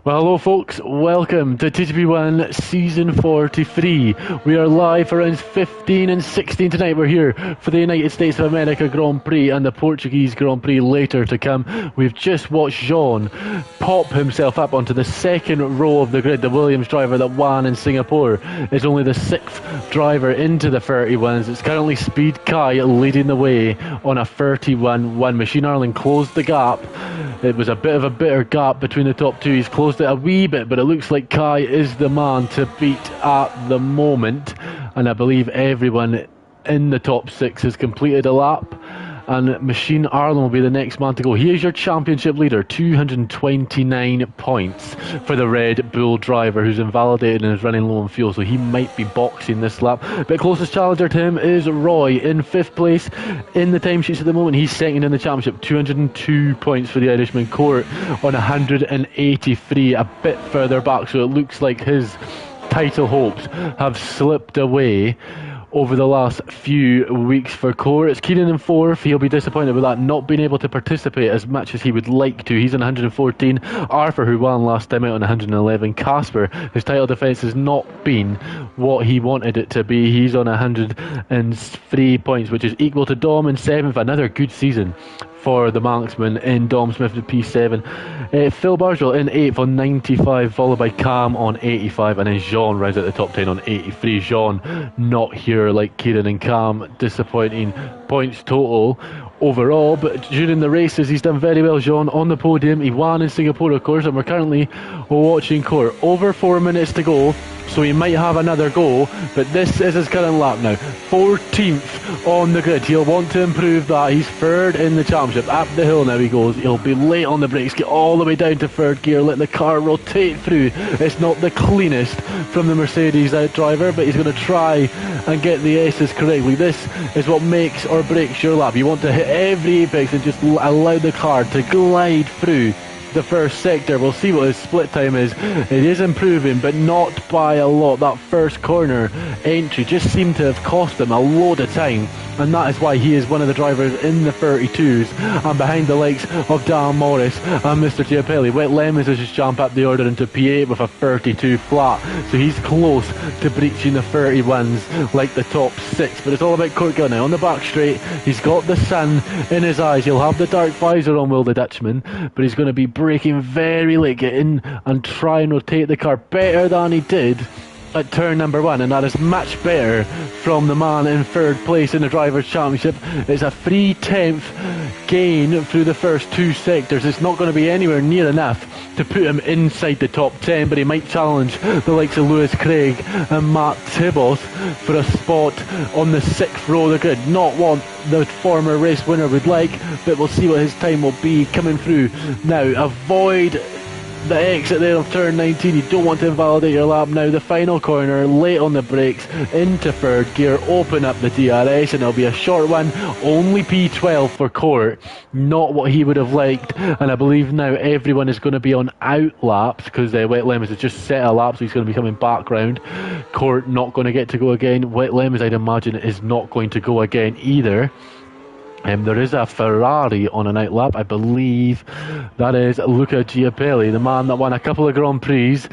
Well, hello folks, welcome to TGP1 Season 43. We are live for rounds 15 and 16 tonight. We're here for the United States of America Grand Prix and the Portuguese Grand Prix later to come. We've just watched Jean pop himself up onto the second row of the grid. The Williams driver that won in Singapore is only the sixth driver into the 31s. It's currently Speed Kai leading the way on a 31-1. Machine Ireland closed the gap. It was a bit of a bitter gap between the top two. He's closed it a wee bit, but it looks like Kai is the man to beat at the moment. And I believe everyone in the top six has completed a lap. And Machine Ireland will be the next man to go. He is your championship leader, 229 points for the Red Bull driver who's invalidated and is running low on fuel, so he might be boxing this lap. But closest challenger to him is Roy in fifth place in the timesheets at the moment. He's second in the championship, 202 points for the Irishman. Court on 183, a bit further back, so it looks like his title hopes have slipped away over the last few weeks for Core. It's Keenan in fourth. He'll be disappointed with that, not being able to participate as much as he would like to. He's on 114. Arthur, who won last time out, on 111. Casper, his title defence has not been what he wanted it to be. He's on 103 points, which is equal to Dom in seventh. Another good season for the marksman in Dom Smith with P7. Phil Barswell in 8th on 95, followed by Cam on 85, and then Jean rounds at the top 10 on 83. Jean not here like Kieran and Cam, disappointing points total overall, but during the races he's done very well. Jean on the podium, he won in Singapore of course, and we're currently watching Court. Over 4 minutes to go, so he might have another go, but this is his current lap now. 14th on the grid. He'll want to improve that. He's third in the championship. Up the hill now he goes. He'll be late on the brakes, get all the way down to third gear, let the car rotate through. It's not the cleanest from the Mercedes out driver, but he's going to try and get the S's correctly. This is what makes or breaks your lap. You want to hit every apex and just allow the car to glide through the first sector. We'll see what his split time is. It is improving, but not by a lot. That first corner entry just seemed to have cost him a load of time, and that is why he is one of the drivers in the 32s and behind the likes of Dan Morris and Mr. Giapelli. Wet Lemons has just jumped up the order into P8 with a 32 flat, so he's close to breaching the 31s like the top six. But it's all about Kurt Gunner on the back straight. He's got the sun in his eyes. He'll have the dark visor on, Will the Dutchman, but he's going to be braking very late. Get in and try and rotate the car better than he did at turn number one, and that is much better from the man in third place in the Drivers' Championship. It's a 3/10 gain through the first two sectors. It's not going to be anywhere near enough to put him inside the top 10, but he might challenge the likes of Lewis Craig and Matt Tibos for a spot on the sixth row of the grid. Not what the former race winner would like, but we'll see what his time will be coming through. Now, avoid the exit there of turn 19. You don't want to invalidate your lap now. The final corner, late on the brakes, into third gear, open up the DRS, and it'll be a short one. Only P12 for Court. Not what he would have liked, and I believe now everyone is going to be on out laps because Wet Lemons has just set a lap, so he's going to be coming back round. Court not going to get to go again. Wet Lemons, I'd imagine, is not going to go again either. There is a Ferrari on an out lap. I believe that is Luca Giapelli, the man that won a couple of Grand Prix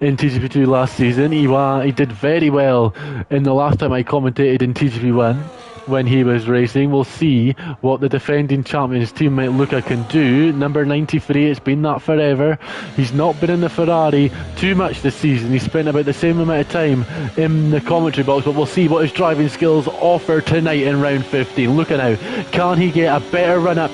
in TGP2 last season. He did very well in the last time I commentated in TGP1 when he was racing. We'll see what the defending champions teammate Luca can do. Number 93, it's been that forever. He's not been in the Ferrari too much this season. He spent about the same amount of time in the commentary box, but we'll see what his driving skills offer tonight in round 15. Look at now, can he get a better run up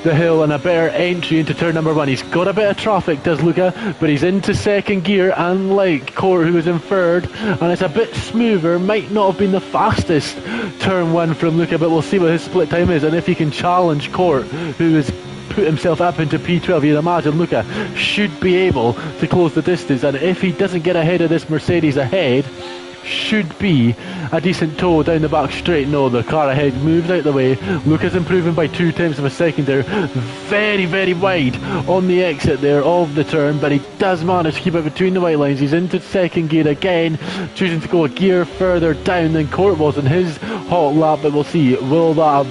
the hill and a better entry into turn number one? He's got a bit of traffic, does Luca, but he's into second gear, unlike Court, who was in third, and it's a bit smoother. Might not have been the fastest turn one from Luca, but we'll see what his split time is and if he can challenge Court, who has put himself up into P12. You'd imagine Luca should be able to close the distance, and if he doesn't get ahead of this Mercedes ahead, should be a decent tow down the back straight. No, the car ahead moves out the way. Luca's improving by 0.2 of a second there. Very, very wide on the exit there of the turn, but he does manage to keep it between the white lines. He's into second gear again, choosing to go a gear further down than Court was in his hot lap, but we'll see, will that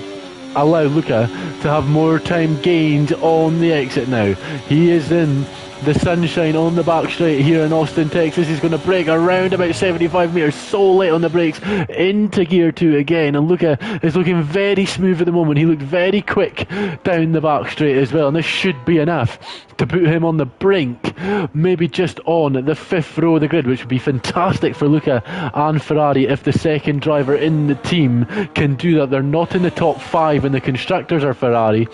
allow Luca to have more time gained on the exit now? He is in the sunshine on the back straight here in Austin, Texas. He's going to brake around about 75 metres, so late on the brakes, into gear 2 again. And Luca is looking very smooth at the moment. He looked very quick down the back straight as well, and this should be enough to put him on the brink, maybe just on the 5th row of the grid, which would be fantastic for Luca and Ferrari if the second driver in the team can do that. They're not in the top 5 in the constructors or Ferrari,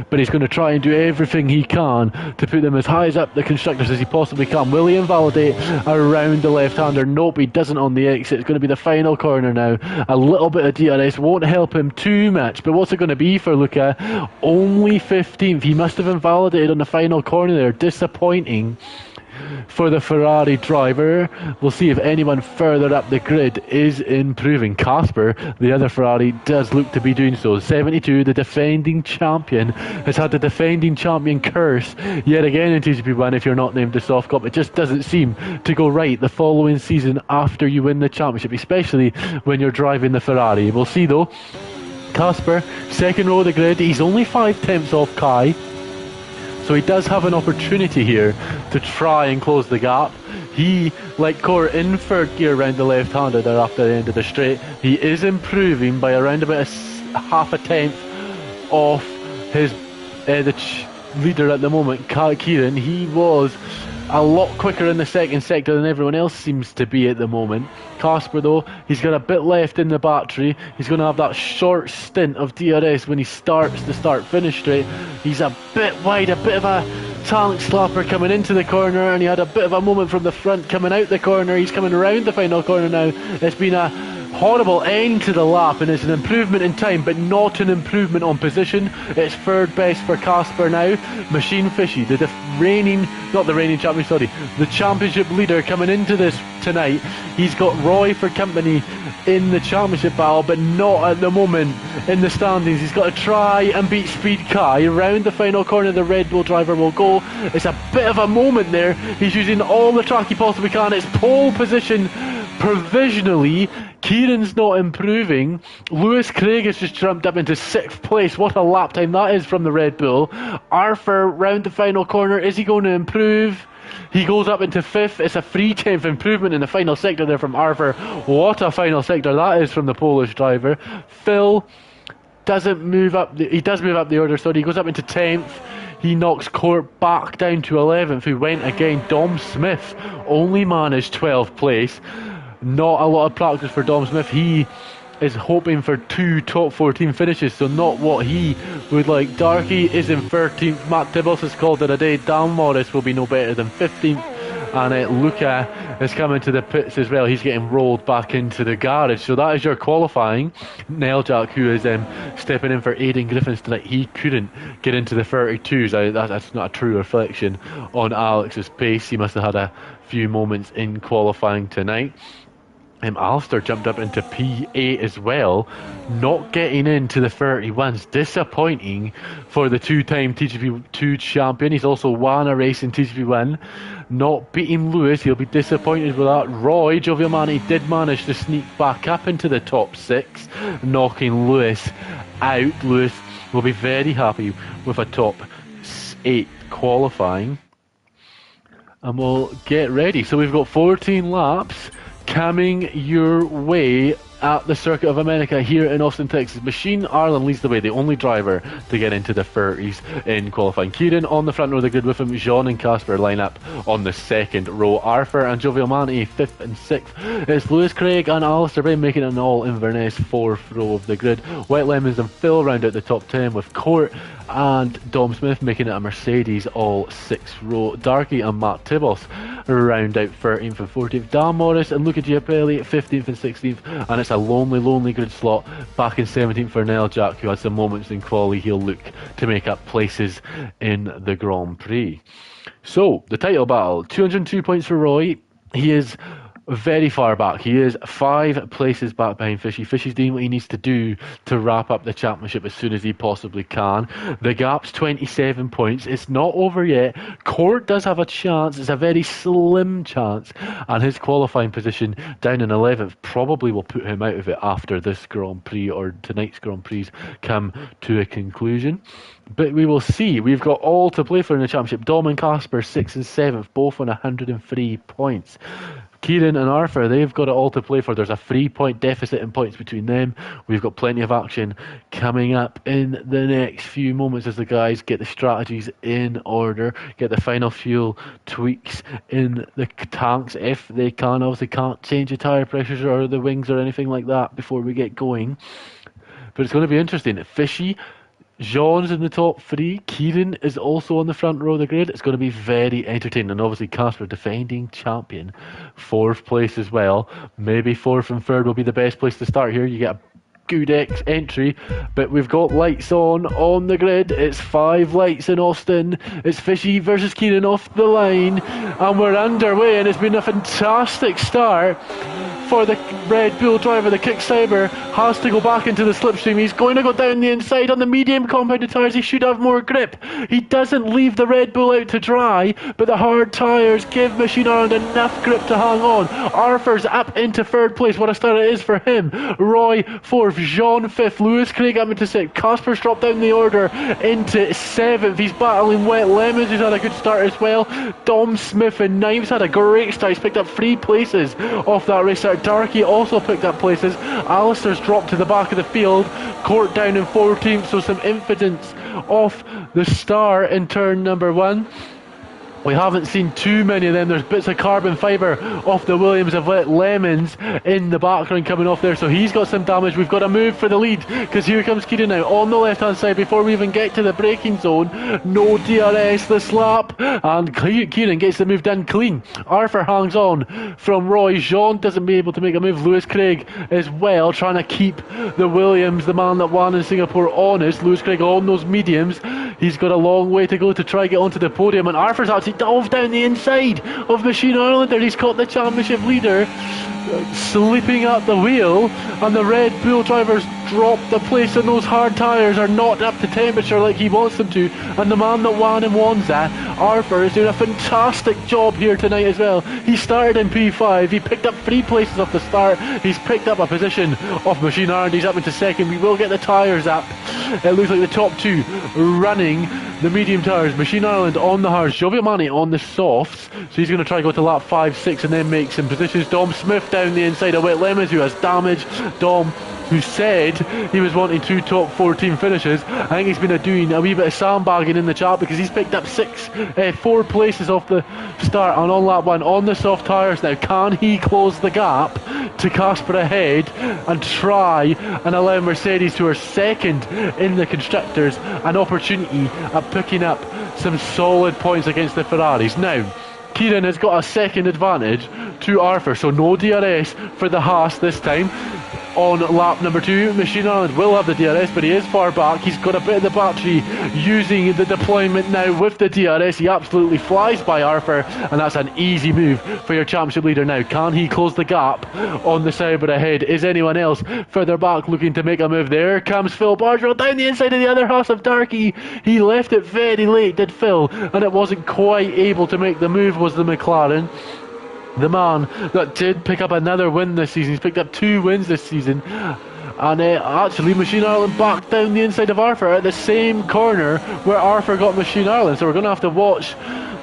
but he's going to try and do everything he can to put them as high as up the constructors as he possibly can. Will he invalidate around the left-hander? Nope, he doesn't on the exit. It's going to be the final corner now. A little bit of DRS won't help him too much, but what's it going to be for Luca? Only 15th. He must have invalidated on the final corner there. Disappointing for the Ferrari driver. We'll see if anyone further up the grid is improving. Casper, the other Ferrari, does look to be doing so. 72, the defending champion, has had the defending champion curse yet again in TGP1. If you're not named the soft cop, it just doesn't seem to go right the following season after you win the championship, especially when you're driving the Ferrari. We'll see though. Casper, second row of the grid. He's only 5/10 off Kai, so he does have an opportunity here to try and close the gap. He, like Core, in third gear around the left-hander there after the end of the straight. He is improving by around about half a tenth off his leader at the moment, Kieran. He was a lot quicker in the second sector than everyone else seems to be at the moment. Casper though, he's got a bit left in the battery. He's going to have that short stint of DRS when he starts the start-finish straight. He's a bit wide, a bit of a tank slapper coming into the corner, and he had a bit of a moment from the front coming out the corner. He's coming around the final corner now. It's been a horrible end to the lap, and it's an improvement in time but not an improvement on position. It's third best for Casper now. Machine Fishy, the championship leader coming into this tonight. He's got Roy for company in the championship battle, but not at the moment in the standings. He's got to try and beat Speed Kai. Around the final corner the Red Bull driver will go. It's a bit of a moment there. He's using all the track he possibly can. It's pole position provisionally. Kieran's not improving. Lewis Craig has just jumped up into 6th place. What a lap time that is from the Red Bull. Arthur round the final corner. Is he going to improve? He goes up into 5th. It's a 3/10 improvement in the final sector there from Arthur. What a final sector that is from the Polish driver. Phil doesn't move up. He does move up the order, so he goes up into 10th. He knocks Court back down to 11th, who went again. Dom Smith only managed 12th place. Not a lot of practice for Dom Smith. He is hoping for 2 top 14 finishes, so not what he would like. Darky is in 13th. Matt Tibbles has called it a day. Dan Morris will be no better than 15th. And Luca is coming to the pits as well. He's getting rolled back into the garage. So that is your qualifying. Neiljack, who is stepping in for Aidan Griffiths tonight, he couldn't get into the 32s. That's not a true reflection on Alex's pace. He must have had a few moments in qualifying tonight. Alistair jumped up into P8 as well, not getting into the 31s. Disappointing for the two-time TGP2 champion. He's also won a race in TGP1, not beating Lewis. He'll be disappointed with that. Roy Gioviamani did manage to sneak back up into the top 6, knocking Lewis out. Lewis will be very happy with a top 8 qualifying. And we'll get ready. So we've got 14 laps coming your way at the Circuit of America here in Austin, Texas. Machine Ireland leads the way, the only driver to get into the 30s in qualifying. Kieran on the front row of the grid with him. Jean and Casper line up on the second row. Arthur and Gioviamani 5th and 6th. It's Lewis Craig and Alistair Bain making an all-Inverness 4th row of the grid. Wet Lemons and Phil round out the top 10, with Court and Dom Smith making it a Mercedes all 6th row. Darky and Matt Tibbles round out 13th and 14th. Dan Morris and Luca Giapelli 15th and 16th. And it's a lonely grid slot back in 17th for Neiljack, who had some moments in quali. He'll look to make up places in the Grand Prix. So, the title battle, 202 points for Roy. He is very far back. He is 5 places back behind Fishy. Fishy's doing what he needs to do to wrap up the championship as soon as he possibly can. The gap's 27 points. It's not over yet. Court does have a chance. It's a very slim chance. And his qualifying position down in 11th probably will put him out of it after this Grand Prix or tonight's Grand Prix come to a conclusion. But we will see. We've got all to play for in the championship. Dom and Casper, 6th and 7th, both on 103 points. Kieran and Arthur, they've got it all to play for. There's a 3-point deficit in points between them. We've got plenty of action coming up in the next few moments as the guys get the strategies in order, get the final fuel tweaks in the tanks if they can. Obviously can't change the tyre pressures or the wings or anything like that before we get going. But it's going to be interesting. Fishy, Jean's in the top 3. Kieran is also on the front row of the grid. It's going to be very entertaining. And obviously Casper, defending champion, 4th place as well. Maybe 4th and 3rd will be the best place to start here. You get a good entry, but we've got lights on the grid. It's 5 lights in Austin. It's Fishy versus Kieran off the line, and we're underway, and it's been a fantastic start for the Red Bull driver. The Kick Cyber has to go back into the slipstream. He's going to go down the inside on the medium compounded tyres. He should have more grip. He doesn't leave the Red Bull out to dry, but the hard tyres give Machine Ireland enough grip to hang on. Arthur's up into 3rd place. What a start it is for him. Roy 4th, Jean 5th, Lewis Craig up into 6th. Casper's dropped down the order into 7th. He's battling Wet Lemons, who's had a good start as well. Dom Smith in 9th had a great start. He's picked up 3 places off that race start. Darky also picked up places. Alistair's dropped to the back of the field. Court down in 14th, so some infidence off the star in turn number 1. We haven't seen too many of them. There's bits of carbon fibre off the Williams of Wet Lemons in the background coming off there, so he's got some damage. We've got to move for the lead because here comes Kieran now on the left hand side before we even get to the braking zone. No DRS, the slap, and Kieran gets the move done clean. Arthur hangs on from Roy. Jean doesn't be able to make a move. Lewis Craig as well, trying to keep the Williams, the man that won in Singapore, honest. Lewis Craig on those mediums. He's got a long way to go to try get onto the podium, and Arthur's actually dove down the inside of Machine Ireland there. He's caught the championship leader sleeping at the wheel, and the Red Bull drivers drop the place, and those hard tyres are not up to temperature like he wants them to, and the man that won and wants that, Arthur, is doing a fantastic job here tonight as well. He started in P5, he picked up 3 places off the start, he's picked up a position off Machine Ireland, he's up into 2nd. We will get the tyres up. It looks like the top 2 running the medium tyres. Machine Ireland on the hards, Gioviamani on the softs, so he's going to try to go to lap 5, 6 and then make some positions. Dom Smith down the inside of Wet Lemons, who has damage. Dom, who said he was wanting 2 top 14 finishes. I think he's been doing a wee bit of sandbagging in the chat because he's picked up 4 places off the start and on lap 1 on the soft tyres now. Can he close the gap to Casper ahead and try and allow Mercedes, who are 2nd in the constructors, an opportunity at picking up some solid points against the Ferraris? Now, Kieran has got a 2nd advantage to Arthur, so no DRS for the Haas this time. On lap number 2, Machine Ireland will have the DRS, but he is far back. He's got a bit of the battery using the deployment now with the DRS. He absolutely flies by Arthur, and that's an easy move for your championship leader now. Can he close the gap on the Cyber ahead? Is anyone else further back looking to make a move? There comes Phil Bardwell down the inside of the other Haas of Darky. He left it very late, did Phil, and it wasn't quite able to make the move, was the McLaren. The man that did pick up another win this season. He's picked up 2 wins this season. And actually, Machine Ireland back down the inside of Arthur at the same corner where Arthur got Machine Ireland. So we're going to have to watch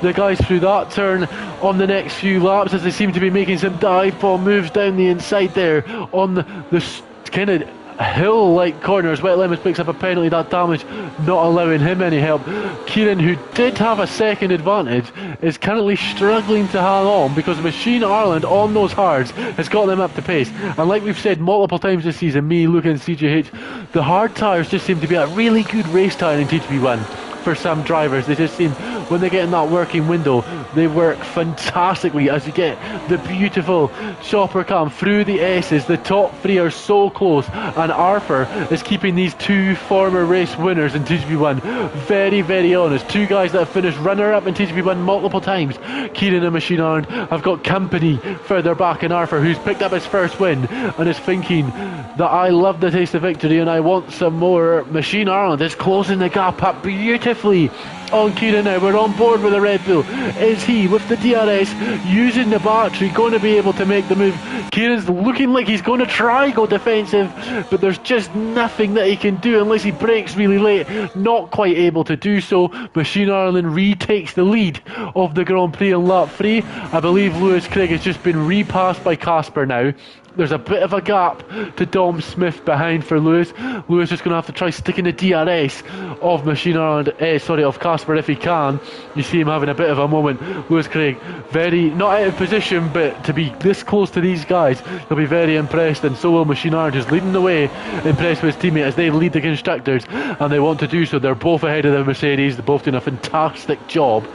the guys through that turn on the next few laps as they seem to be making some dive bomb moves down the inside there on the kind of hill-like corners. Wet Lemons picks up a penalty. That damage not allowing him any help. Kieran, who did have a 2nd advantage, is currently struggling to hang on because Machine Ireland on those hards has got them up to pace. And like we've said multiple times this season, me, Luke and CJH, the hard tyres just seem to be a really good race tyre in TGP1 for some drivers. They just seem when they get in that working window, they work fantastically as you get the beautiful chopper cam through the S's. The top three are so close, and Arthur is keeping these two former race winners in TGP1 very, very honest. Two guys that have finished runner-up in TGP1 multiple times. Kieran and Machine Ireland have got company further back in Arthur, who's picked up his first win and is thinking that I love the taste of victory and I want some more. Machine Ireland is closing the gap up beautifully on Kieran now. We're on board with the Red Bull. Is he, with the DRS, using the battery, going to be able to make the move? Kieran's looking like he's going to try go defensive, but there's just nothing that he can do unless he brakes really late. Not quite able to do so. Machine Ireland retakes the lead of the Grand Prix in lap 3. I believe Lewis Craig has just been repassed by Casper now. There's a bit of a gap to Dom Smith behind for Lewis. Lewis is going to have to try sticking the DRS of Machine Ireland, of Casper if he can. You see him having a bit of a moment. Lewis Craig, very, not out of position, but to be this close to these guys, he'll be very impressed, and so will Machine Ireland, just leading the way, impressed with his teammate as they lead the constructors, and they want to do so. They're both ahead of the Mercedes. They're both doing a fantastic job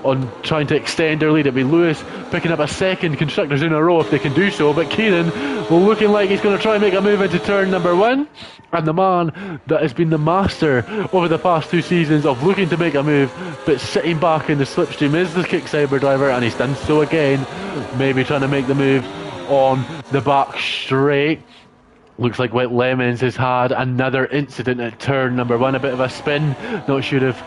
on trying to extend their lead. It'll be Lewis picking up a second constructors in a row if they can do so, but Kieran looking like he's going to try and make a move into turn number 1, and the man that has been the master over the past 2 seasons of looking to make a move but sitting back in the slipstream is the Kick-Cyber driver, and he's done so again, maybe trying to make the move on the back straight. Looks like Wet Lemons has had another incident at turn number 1, a bit of a spin. Not sure if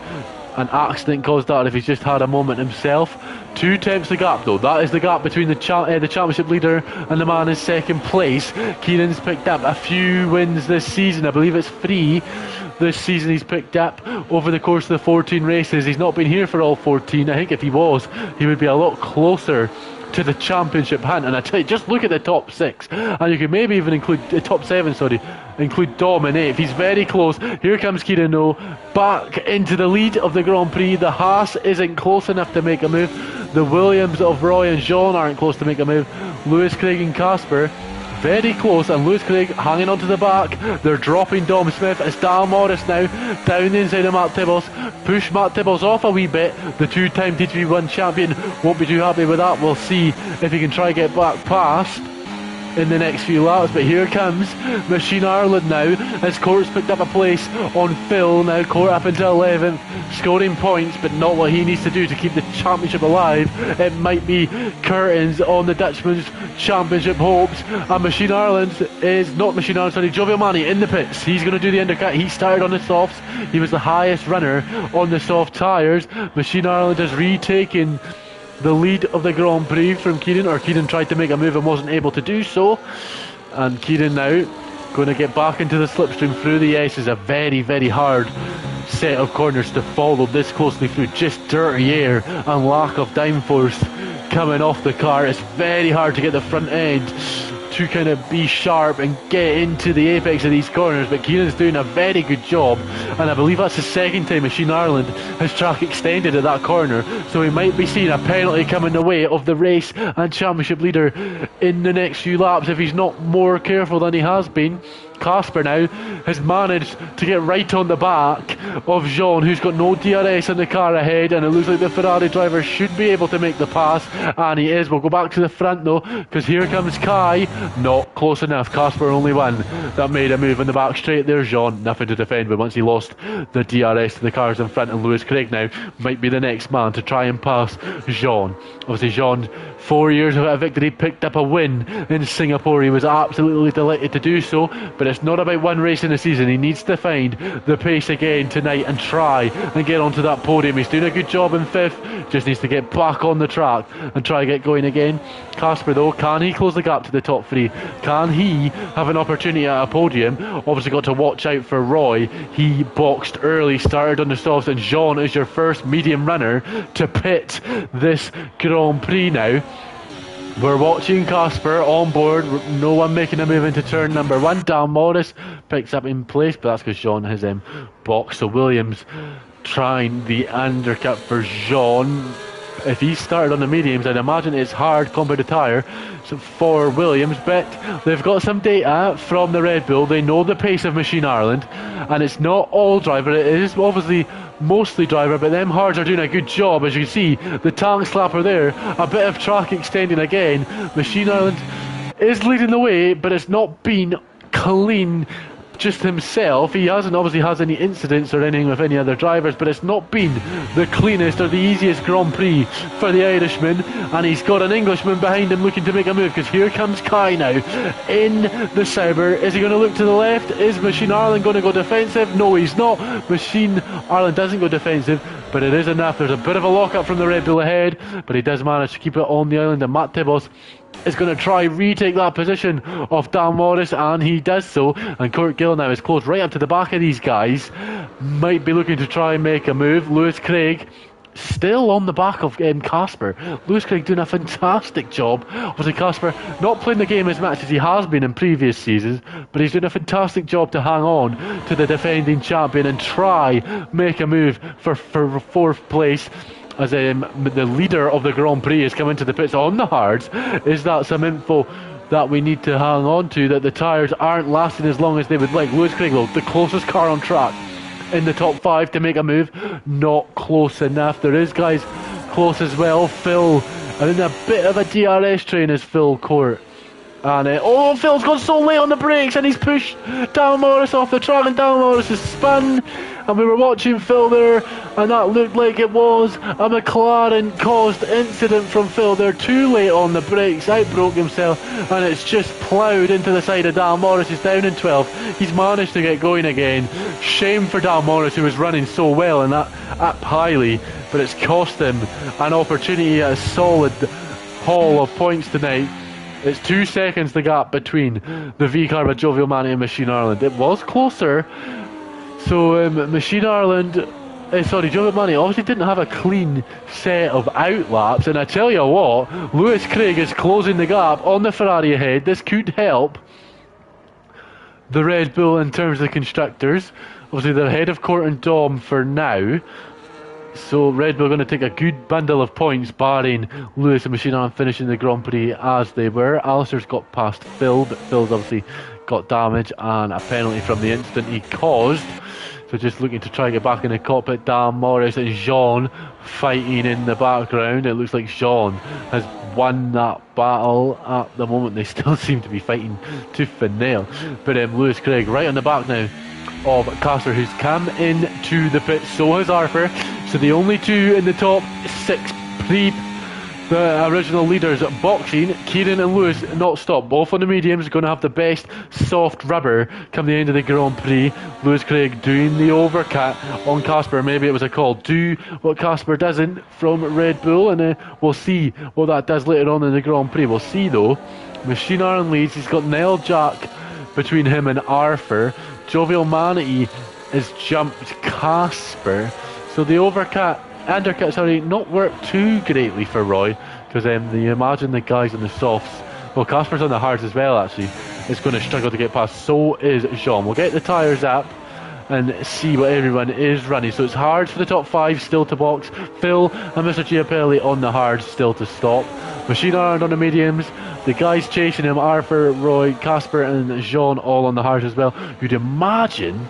an accident caused that, if he's just had a moment himself. 2 tenths the gap though. That is the gap between the championship leader and the man in second place. Kieran's picked up a few wins this season. I believe it's 3 this season he's picked up over the course of the 14 races. He's not been here for all 14. I think if he was, he would be a lot closer to the championship hunt. And I tell you, just look at the top 6, and you could maybe even include the top 7, include Dom in 8. He's very close. Here comes Kieran though, back into the lead of the Grand Prix. The Haas isn't close enough to make a move. The Williams of Roy and Jean aren't close to make a move. Lewis Craig and Casper very close, and Lewis Craig hanging onto the back. They're dropping Dom Smith. It's Dal Morris now down the inside of Matt Tibbles. Push Matt Tibbles off a wee bit. The 2-time TGP1 champion won't be too happy with that. We'll see if he can try get back past in the next few laps, but here comes Machine Ireland now as Court's picked up a place on Phil. Now Court up into 11th, scoring points, but not what he needs to do to keep the championship alive. It might be curtains on the Dutchman's championship hopes, and Machine Ireland is not Machine Ireland, sorry, Joe Villani in the pits. He's going to do the undercut. He started on the softs. He was the highest runner on the soft tyres. Machine Ireland has retaken the lead of the Grand Prix from Kieran, or Kieran tried to make a move and wasn't able to do so, and Kieran now going to get back into the slipstream through the S. Is a very, very hard set of corners to follow this closely through. Just dirty air and lack of downforce coming off the car. It's very hard to get the front end to kind of be sharp and get into the apex of these corners, but Kieran's doing a very good job, and I believe that's the second time Machine Ireland has track extended at that corner, so we might be seeing a penalty coming the way of the race and championship leader in the next few laps if he's not more careful than he has been. Casper now has managed to get right on the back of Jean, who's got no DRS in the car ahead, and it looks like the Ferrari driver should be able to make the pass, and he is. We'll go back to the front though, because here comes Kai. Not close enough. Casper only one that made a move in the back straight. There's Jean, nothing to defend, but once he lost the DRS to the cars in front, and Lewis Craig now might be the next man to try and pass Jean. Obviously Jean, 4 years without a victory, picked up a win in Singapore. He was absolutely delighted to do so, but it's not about one race in the season. He needs to find the pace again tonight and try and get onto that podium. He's doing a good job in 5th, just needs to get back on the track and try get going again. Casper though, can he close the gap to the top 3? Can he have an opportunity at a podium? Obviously got to watch out for Roy. He boxed early, started on the softs, and Jean is your first medium runner to pit this Grand Prix now. We're watching Casper on board, no one making a move into turn number 1. Dan Morris picks up in place, but that's because Jean has boxed. So Williams trying the undercut for Jean. If he started on the mediums, I'd imagine it's hard compound tyre for Williams, but they've got some data from the Red Bull. They know the pace of Machine Ireland, and it's not all driver. It is obviously mostly driver, but them hards are doing a good job. As you can see, the tongue slapper there, a bit of track extending again. Machine Island is leading the way, but it's not been clean just himself. He hasn't obviously has any incidents or anything with any other drivers, but it's not been the cleanest or the easiest Grand Prix for the Irishman, and he's got an Englishman behind him looking to make a move, because here comes Kai now in the Sauber. Is he going to look to the left? Is Machine Ireland going to go defensive? No, he's not. Machine Ireland doesn't go defensive, but it is enough. There's a bit of a lock-up from the Red Bull ahead, but he does manage to keep it on the island, and Matt Tibos is going to try retake that position of Dan Morris, and he does so. And Kurt Gill now is close right up to the back of these guys, might be looking to try and make a move. Lewis Craig still on the back of Casper. Lewis Craig doing a fantastic job. Obviously Casper not playing the game as much as he has been in previous seasons, but he's doing a fantastic job to hang on to the defending champion and try make a move for fourth place, as the leader of the Grand Prix is coming to the pits on the hards. Is that some info that we need to hang on to, that the tyres aren't lasting as long as they would like? Lewis Craig, the closest car on track in the top 5 to make a move, not close enough. There is guys close as well. Phil, and in a bit of a DRS train is Phil Court. And Phil's gone so late on the brakes, and he's pushed Dan Morris off the track, and Dan Morris has spun. And we were watching Phil there, and that looked like it was a McLaren caused incident from Phil there. Too late on the brakes, outbroke himself, and it's just ploughed into the side of Dan Morris. He's down in 12. He's managed to get going again. Shame for Dan Morris, who was running so well in that up highly, but it's cost him an opportunity at a solid haul of points tonight. It's 2 seconds the gap between the V-car by Jovial Manny and Machine Ireland. It was closer. So Machine Ireland, Jovial Manny obviously didn't have a clean set of outlaps. And I tell you what, Lewis Craig is closing the gap on the Ferrari ahead. This could help the Red Bull in terms of the constructors. Obviously they're ahead of Court and Dom for now. So Red Bull are going to take a good bundle of points, barring Lewis and Machine Ireland finishing the Grand Prix as they were. Alistair's got past Phil, but Phil's obviously got damage and a penalty from the incident he caused. So just looking to try and get back in the cockpit. Dan Morris and Jean fighting in the background. It looks like Jean has won that battle at the moment. They still seem to be fighting tooth and nail. But Lewis Craig right on the back now of Casper, who's come into the pit. So has Arthur. So the only two in the top 6 pre the original leaders boxing. Kieran and Lewis not stopped. Both on the mediums, going to have the best soft rubber come the end of the Grand Prix. Lewis Craig doing the overcut on Casper. Maybe it was a call. Do what Casper doesn't from Red Bull, and we'll see what that does later on in the Grand Prix. We'll see though. Machine Iron leads. He's got Nell Jack between him and Arthur. Jovial Manatee has jumped Casper. So the undercut, not worked too greatly for Roy, because you imagine the guys on the softs, well, Casper's on the hards as well actually, is going to struggle to get past. So is Jean. We'll get the tyres up and see what everyone is running. So it's hard for the top 5 still to box. Phil and Mr. Giapelli on the hards still to stop. Machine Ireland on the mediums. The guys chasing him, Arthur, Roy, Casper and Jean all on the hards as well. You'd imagine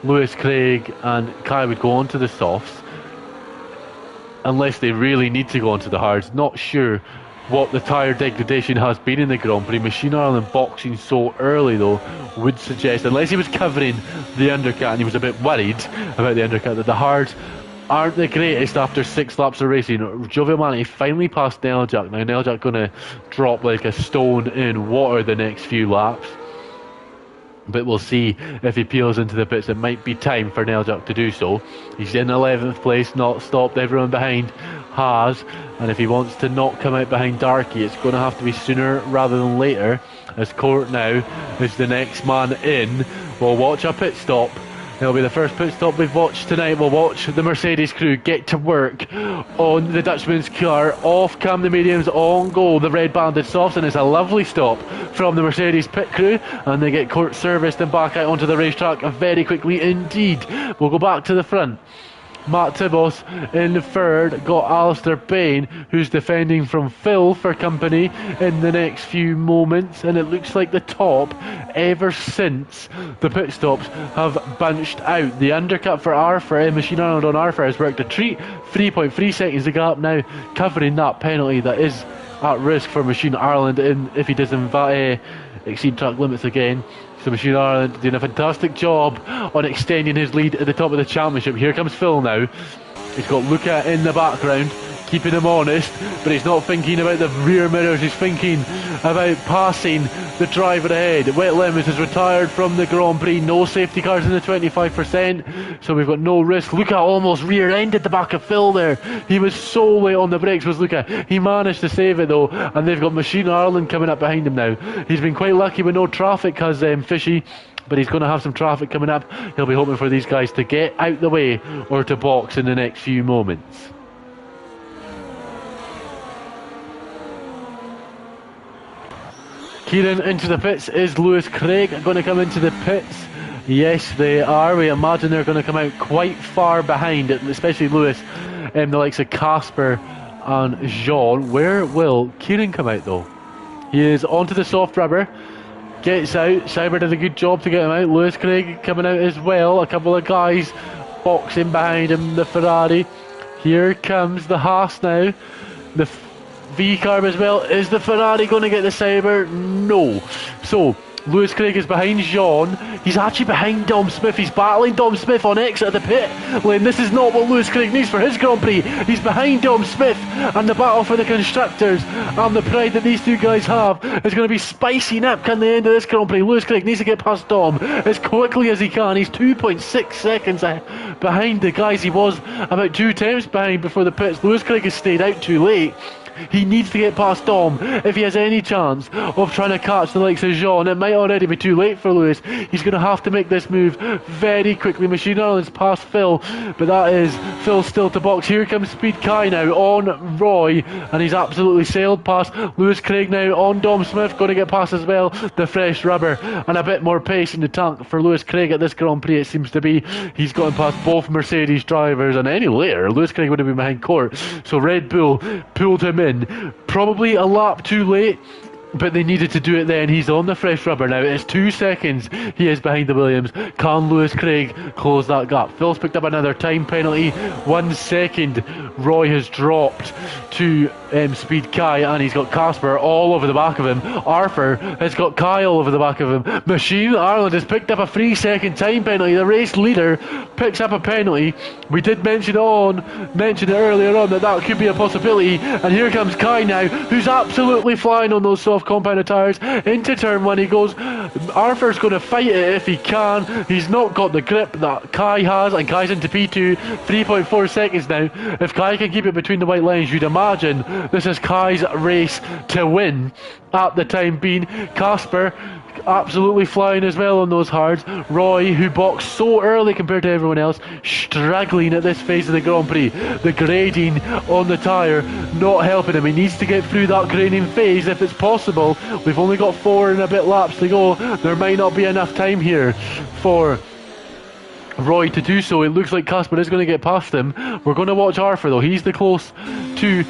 Lewis Craig and Kai would go on to the softs, unless they really need to go onto the hards. Not sure what the tyre degradation has been in the Grand Prix. Machine Ireland boxing so early though would suggest, unless he was covering the undercut and he was a bit worried about the undercut, that the hards aren't the greatest after 6 laps of racing. Jovial Manatee finally passed Neljak. Now Neljak going to drop like a stone in water the next few laps, but we'll see if he peels into the pits. It might be time for Neljak to do so. He's in 11th place, not stopped. Everyone behind has, and if he wants to not come out behind Darky, it's going to have to be sooner rather than later, as Court now is the next man in. We'll watch a pit stop. It'll be the first pit stop we've watched tonight. We'll watch the Mercedes crew get to work on the Dutchman's car. Off come the mediums, on go the red banded softs, and it's a lovely stop from the Mercedes pit crew, and they get Court serviced and back out onto the racetrack very quickly indeed. We'll go back to the front Matt Tibos in third. Got Alistair Bain, who's defending from Phil for company in the next few moments. And it looks like the top, ever since the pit stops, have bunched out. The undercut for Arthur, Machine Ireland on Arthur has worked a treat. 3.3 seconds the gap now, covering that penalty that is at risk for Machine Ireland if he doesn't exceed track limits again. So Machine Ireland doing a fantastic job on extending his lead at the top of the championship. Here comes Phil now. He's got Luca in the background, keeping him honest, but he's not thinking about the rear mirrors. He's thinking about passing the driver ahead. Wet Lemons has retired from the Grand Prix. No safety cars in the 25%, so we've got no risk. Luca almost rear-ended the back of Phil there. He was so late on the brakes, was Luca. He managed to save it though, and they've got Machine Ireland coming up behind him now. He's been quite lucky with no traffic because Fishy, but he's going to have some traffic coming up. He'll be hoping for these guys to get out the way or to box in the next few moments. Kieran into the pits. Is Lewis Craig going to come into the pits? Yes, they are. We imagine they're going to come out quite far behind, especially Lewis, the likes of Casper and Jean. Where will Kieran come out though? He is onto the soft rubber. Gets out. Cyber did a good job to get him out. Lewis Craig coming out as well. A couple of guys boxing behind him. The Ferrari. Here comes the Haas now. The V-Carb as well. Is the Ferrari going to get the Cyber? No. So Lewis Craig is behind Jean. He's actually behind Dom Smith. He's battling Dom Smith on exit of the pit lane. This is not what Lewis Craig needs for his Grand Prix. He's behind Dom Smith, and the battle for the constructors and the pride that these two guys have is going to be spicing up come the end of this Grand Prix. Lewis Craig needs to get past Dom as quickly as he can. He's 2.6 seconds behind the guys he was about 2 attempts behind before the pits. Lewis Craig has stayed out too late. He needs to get past Dom if he has any chance of trying to catch the likes of Jean. It might already be too late for Lewis. He's going to have to make this move very quickly. Machine Ireland's past Phil, but that is Phil still to box. Here comes Speed Kai now on Roy, and he's absolutely sailed past Lewis Craig now on Dom Smith. Going to get past as well. The fresh rubber and a bit more pace in the tank for Lewis Craig at this Grand Prix, it seems to be. He's gotten past both Mercedes drivers, and any later Lewis Craig would have been behind court. So Red Bull pulled him in. Probably a lap too late, but they needed to do it then. He's on the fresh rubber now. It's 2 seconds he is behind the Williams. Can Lewis Craig close that gap? Phil's picked up another time penalty. 1 second Roy has dropped to Speed Kai, and he's got Casper all over the back of him. Arthur has got Kai all over the back of him. Machine Ireland has picked up a 3-second time penalty. The race leader picks up a penalty. We did mention it earlier on that could be a possibility, and here comes Kai now, who's absolutely flying on those soft compounded tyres into turn 1. He goes, Arthur's going to fight it if he can. He's not got the grip that Kai has, and Kai's into P2. 3.4 seconds now. If Kai can keep it between the white lines, you'd imagine this is Kai's race to win at the time being. Casper absolutely flying as well on those hards. Roy, who boxed so early compared to everyone else, struggling at this phase of the Grand Prix. The grading on the tyre not helping him. He needs to get through that grading phase if it's possible. We've only got 4 and a bit laps to go. There might not be enough time here for Roy to do so. It looks like Casper is going to get past him. We're going to watch Arthur though. He's the close to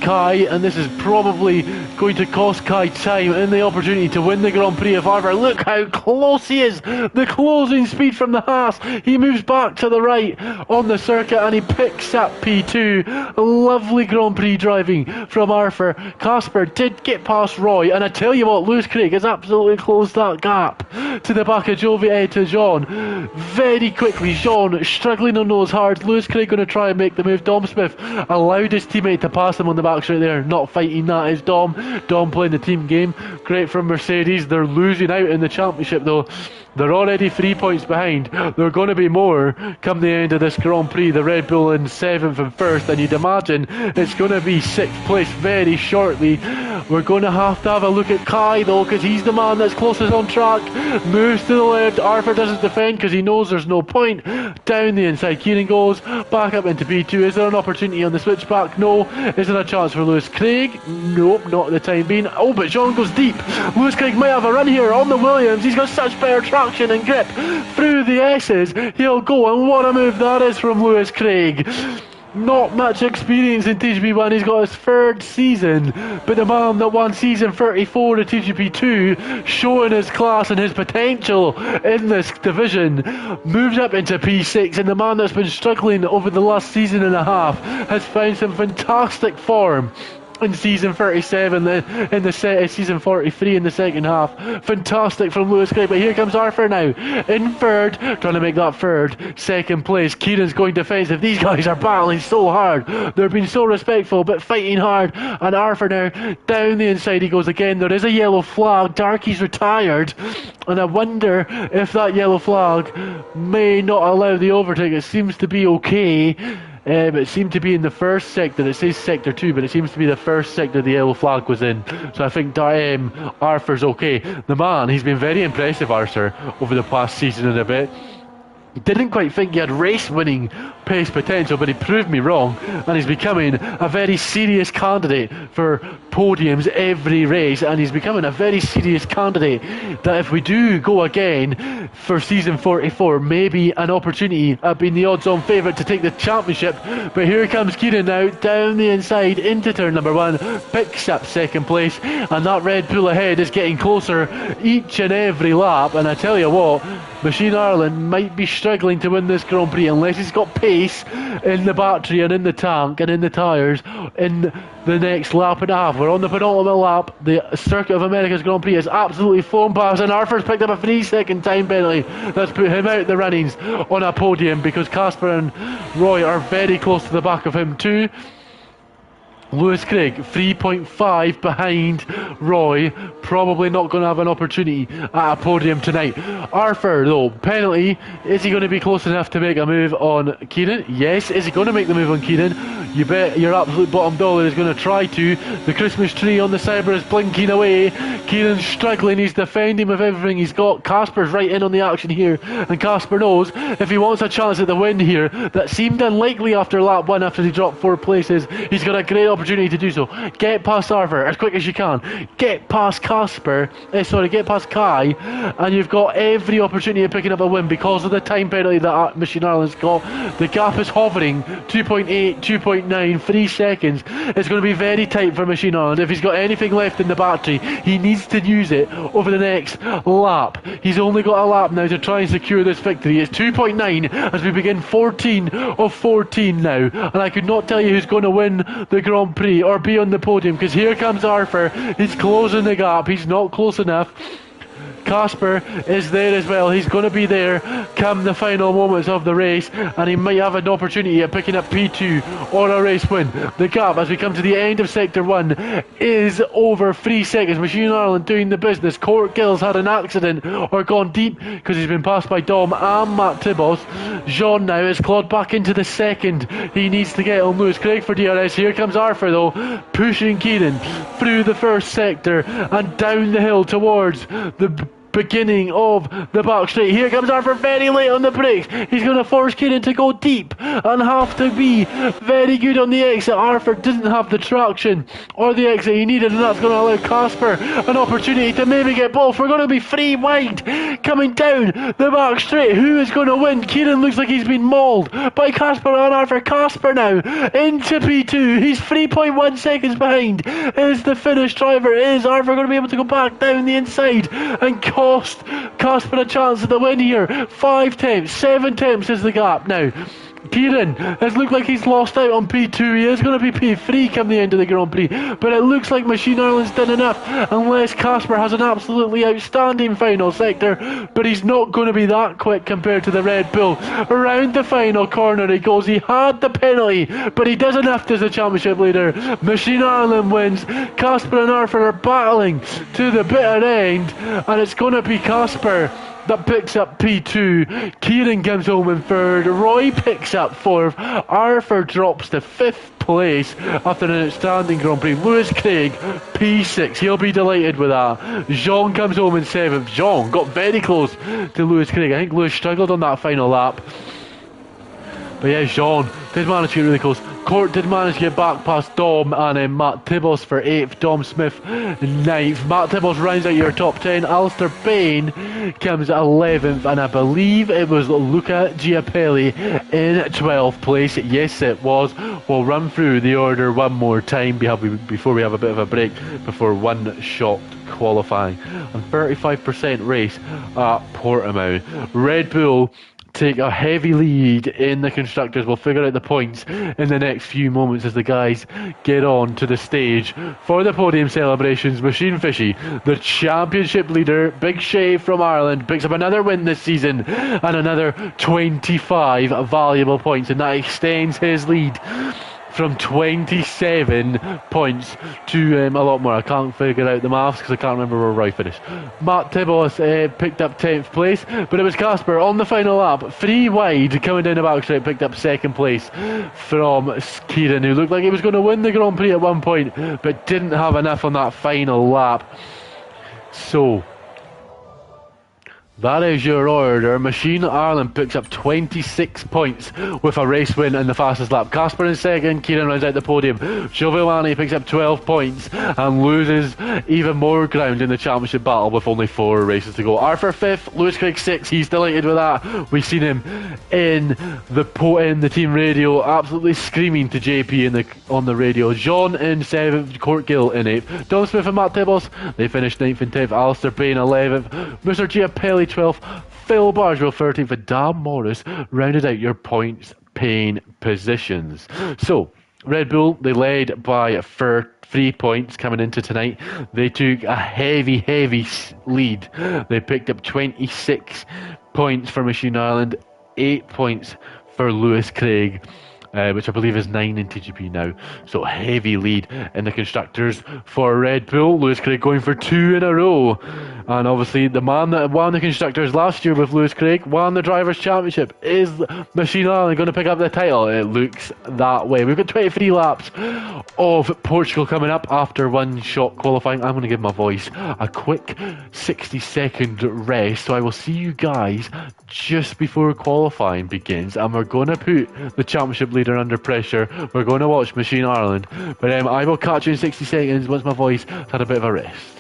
Kai, and this is probably going to cost Kai time and the opportunity to win the Grand Prix of Arthur. Look how close he is. The closing speed from the Haas. He moves back to the right on the circuit and he picks up P2. Lovely Grand Prix driving from Arthur. Casper did get past Roy, and I tell you what, Lewis Craig has absolutely closed that gap to the back of to Jean very quickly. Jean struggling on those hards. Lewis Craig going to try and make the move. Dom Smith allowed his teammate to pass him on the back straight there. Not fighting that is Dom. Dom playing the team game. Great from Mercedes. They're losing out in the championship though. They're already 3 points behind. They're going to be more come the end of this Grand Prix. The Red Bull in 7th and 1st, and you'd imagine it's going to be 6th place very shortly. We're going to have a look at Kai though, because he's the man that's closest on track. Moves to the left. Arthur doesn't defend because he knows there's no point. Down the inside, Kieran goes back up into P2. Is there an opportunity on the switchback? No. Is there a chance for Lewis Craig? Nope, not at the time being. Oh, but Jean goes deep. Lewis Craig might have a run here on the Williams. He's got such better traction and grip through the S's. He'll go, and what a move that is from Lewis Craig. Not much experience in TGP1, he's got his third season, but the man that won season 34 of TGP2, showing his class and his potential in this division, moves up into P6, and the man that's been struggling over the last season and a half has found some fantastic form in season 37, in the season 43 in the second half. Fantastic from Lewis Craig, but here comes Arthur now in third, trying to make that third. Second place, Kieran's going defensive. These guys are battling so hard, they're being so respectful but fighting hard, and Arthur now down the inside he goes again. There is a yellow flag. Darky's retired, and I wonder if that yellow flag may not allow the overtake. It seems to be okay. It seemed to be in the first sector. It says sector 2, but it seems to be the first sector the yellow flag was in. So I think Arthur's okay. The man, he's been very impressive, Arthur, over the past season and a bit. Didn't quite think he had race-winning pace potential, but he proved me wrong, and he's becoming a very serious candidate for podiums every race, and he's becoming a very serious candidate that if we do go again for season 44, maybe an opportunity at being the odds-on favourite to take the championship. But here comes Kieran now, down the inside into turn number 1, picks up second place, and that Red Bull ahead is getting closer each and every lap, and I tell you what, Machine Ireland might be struggling to win this Grand Prix unless he's got pace in the battery and in the tank and in the tyres in the next lap and a half. We're on the penultimate lap. The Circuit of America's Grand Prix is absolutely flown past, and Arthur's picked up a 3-second time penalty. That's put him out the runnings on a podium because Casper and Roy are very close to the back of him too. Lewis Craig 3.5 behind Roy, probably not going to have an opportunity at a podium tonight. Arthur though, penalty. Is he going to be close enough to make a move on Kieran? Yes. Is he going to make the move on Kieran? You bet your absolute bottom dollar is going to try to. The Christmas tree on the Cyber is blinking away. Kieran's struggling, he's defending with everything he's got. Casper's right in on the action here, and Casper knows if he wants a chance at the win here, that seemed unlikely after lap 1 after he dropped 4 places, he's got a great opportunity to do so. Get past Arthur as quick as you can. Get past get past Kai, and you've got every opportunity of picking up a win because of the time penalty that Machine Ireland's got. The gap is hovering 2.8, 2.9, 3 seconds. It's going to be very tight for Machine Ireland. If he's got anything left in the battery, he needs to use it over the next lap. He's only got a lap now to try and secure this victory. It's 2.9 as we begin 14 of 14 now, and I could not tell you who's going to win the Grand Prix or be on the podium, because here comes Arthur. He's closing the gap. He's not close enough. Casper is there as well. He's going to be there come the final moments of the race, and he might have an opportunity at picking up P2 or a race win. The gap as we come to the end of sector 1 is over 3 seconds. Machine Ireland doing the business. Court Gills had an accident or gone deep because he's been passed by Dom and Matt Tibos. Jean now is clawed back into the second. He needs to get on Lewis Craig for DRS. Here comes Arthur though, pushing Kieran through the first sector and down the hill towards the beginning of the back straight. Here comes Arthur very late on the brakes. He's going to force Kieran to go deep and have to be very good on the exit. Arthur didn't have the traction or the exit he needed, and that's going to allow Casper an opportunity to maybe get both. We're going to be 3 wide coming down the back straight. Who is going to win? Kieran looks like he's been mauled by Casper and Arthur. Casper now into P2. He's 3.1 seconds behind. Is the Finnish driver. Is Arthur going to be able to go back down the inside and cost Casper a chance at the win here? 5 attempts, 7 attempts is the gap now. Kieran has looked like he's lost out on P2. He is going to be P3 come the end of the Grand Prix, but it looks like Machine Ireland's done enough unless Casper has an absolutely outstanding final sector, but he's not going to be that quick compared to the Red Bull. Around the final corner he goes. He had the penalty, but he does enough as the championship leader. Machine Ireland wins. Casper and Arthur are battling to the bitter end, and it's going to be Casper that picks up P2. Kieran comes home in third. Roy picks up fourth. Arthur drops to fifth place after an outstanding Grand Prix. Lewis Craig, P6. He'll be delighted with that. Jean comes home in seventh. Jean got very close to Lewis Craig. I think Lewis struggled on that final lap. But yeah, Jean did manage to get really close. Court did manage to get back past Dom and Matt Tibbles for 8th. Dom Smith 9th. Matt Tibbles rounds out your top 10. Alistair Bain comes 11th. And I believe it was Luca Giapelli in 12th place. Yes, it was. We'll run through the order one more time before we have a bit of a break before one-shot qualifying. And 35% race at Portimao. Red Bull take a heavy lead in the constructors. We'll figure out the points in the next few moments as the guys get on to the stage for the podium celebrations. Machine Fishy, the championship leader, Big Shay from Ireland, picks up another win this season and another 25 valuable points, and that extends his lead from 27 points to a lot more. I can't figure out the maths because I can't remember where Roy finished. Matt Tibbles picked up 10th place, but it was Casper on the final lap, 3 wide, coming down the back straight, picked up 2nd place from Kieran, who looked like he was going to win the Grand Prix at one point, but didn't have enough on that final lap. So that is your order. Machine Ireland picks up 26 points with a race win in the fastest lap. Casper in second, Kieran rounds out the podium. Giovanni picks up 12 points and loses even more ground in the championship battle with only 4 races to go. Arthur 5th, Lewis Craig 6th, he's delighted with that. We've seen him in the team radio, absolutely screaming to JP on the radio. John in 7th, Court Gill in 8th. Dom Smith and Matt Tibbles, they finished 9th and 10th. Alistair Bain 11th. Mr. Giapelli 12th, Phil Bargewell 13th, and Dan Morris rounded out your points paying positions. So Red Bull, they led by 3 points coming into tonight. They took a heavy lead. They picked up 26 points for Machine Ireland, 8 points for Lewis Craig, which I believe is 9 in TGP now. So heavy lead in the constructors for Red Bull. Lewis Craig going for 2 in a row. And obviously the man that won the constructors last year with Lewis Craig won the Drivers' Championship. Is Machine Ireland going to pick up the title? It looks that way. We've got 23 laps of Portugal coming up after one-shot qualifying. I'm going to give my voice a quick 60-second rest. So I will see you guys just before qualifying begins. And we're going to put the championship leader under pressure. We're going to watch Machine Ireland. But I will catch you in 60 seconds once my voice has had a bit of a rest.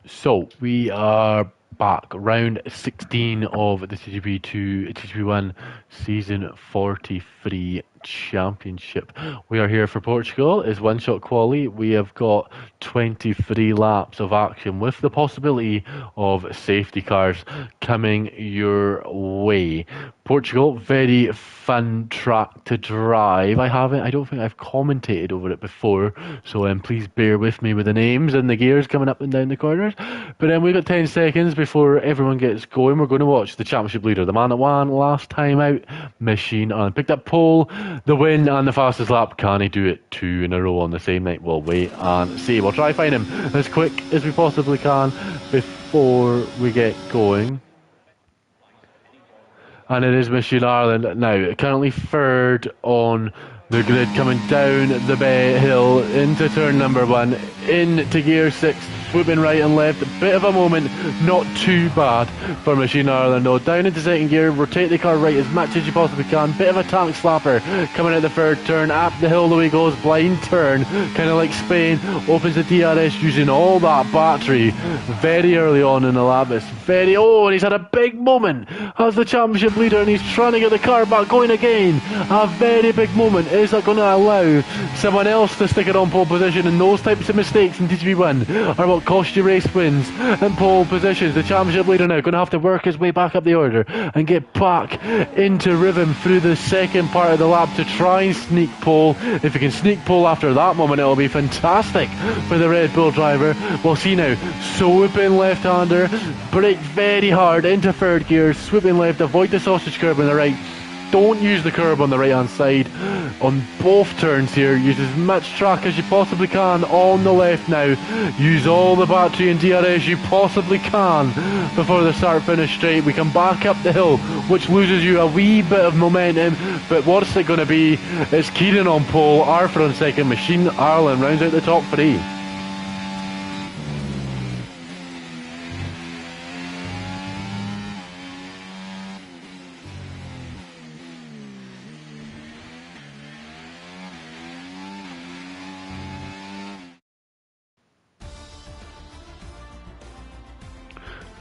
So we are back, round 16 of the TGP1 season 43 championship. We are here for Portugal. It's one shot quali. We have got 23 laps of action with the possibility of safety cars coming your way. Portugal, very fun track to drive. I don't think I've commentated over it before, so please bear with me with the names and the gears coming up and down the corners. But then we've got 10 seconds before everyone gets going. We're going to watch the championship leader, the man that won last time out, Machine on. Picked up pole, the win, and the fastest lap. Can he do it 2 in a row on the same night? We'll wait and see. We'll try to find him as quick as we possibly can before we get going. And it is Machine Ireland now, currently third on the grid, coming down the bay hill into turn number 1, into gear 6, swooping right and left. A bit of a moment, not too bad for Machine Ireland though. Down into second gear, rotate the car right as much as you possibly can. Bit of a tank slapper coming out the third turn, up the hill the way goes, blind turn, kind of like Spain, opens the DRS using all that battery very early on in the lap. It's and he's had a big moment as the championship leader, and he's trying to get the car back going again. A very big moment. Is that going to allow someone else to stick it on pole position? And those types of mistakes in TGP1 are what cost you race wins and pole positions. The championship leader now going to have to work his way back up the order and get back into rhythm through the second part of the lap to try and sneak pole. If he can sneak pole after that moment, it'll be fantastic for the Red Bull driver. We'll see now. Swooping left-hander, brake very hard into third gear, swooping left, avoid the sausage curb on the right. Don't use the curb on the right hand side on both turns here. Use as much track as you possibly can on the left now. Use all the battery and DRS you possibly can before the start finish straight. We come back up the hill, which loses you a wee bit of momentum, but what's it going to be? It's Kieran on pole, Arthur on second, Machine Ireland rounds out the top 3.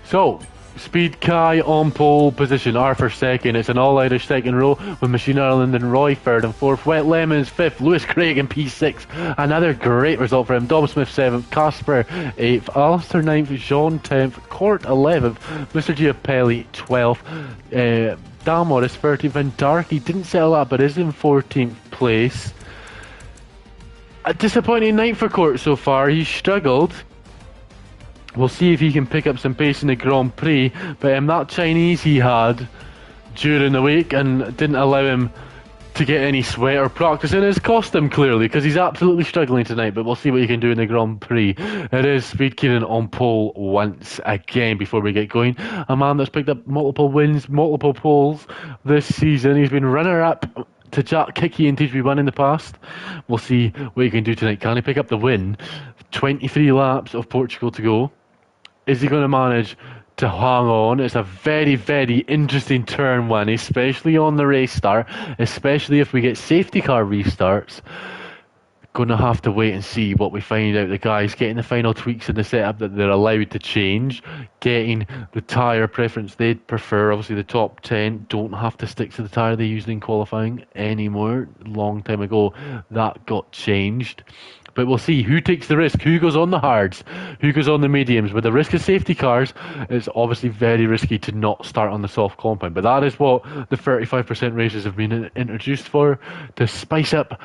So, Speed Kai on pole position, Arthur second. It's an all-Irish second row with Machine Ireland and Roy third and fourth. Wet Lemons fifth, Lewis Craig in P6. Another great result for him. Dom Smith seventh, Casper eighth, Alistair ninth, Jean 10th, Court 11th, Mr. Giapelli 12th, Dan Morris 13th, and Darky didn't settle up but is in 14th place. A disappointing night for Court so far. He struggled. We'll see if he can pick up some pace in the Grand Prix, but that Chinese he had during the week and didn't allow him to get any sweat or practice in has cost him clearly, because he's absolutely struggling tonight, but we'll see what he can do in the Grand Prix. It is Speed Kieran on pole once again before we get going. A man that's picked up multiple wins, multiple poles this season. He's been runner-up to Jack Hickey in TGP1 in the past. We'll see what he can do tonight. Can he pick up the win? 23 laps of Portugal to go. Is he going to manage to hang on? It's a very, very interesting turn 1, especially on the race start, especially if we get safety car restarts. Going to have to wait and see what we find out. The guys getting the final tweaks in the setup that they're allowed to change, getting the tyre preference they'd prefer. Obviously the top 10 don't have to stick to the tyre they used in qualifying anymore. Long time ago that got changed. But we'll see who takes the risk, who goes on the hards, who goes on the mediums. With the risk of safety cars, it's obviously very risky to not start on the soft compound. But that is what the 35% races have been introduced for, to spice up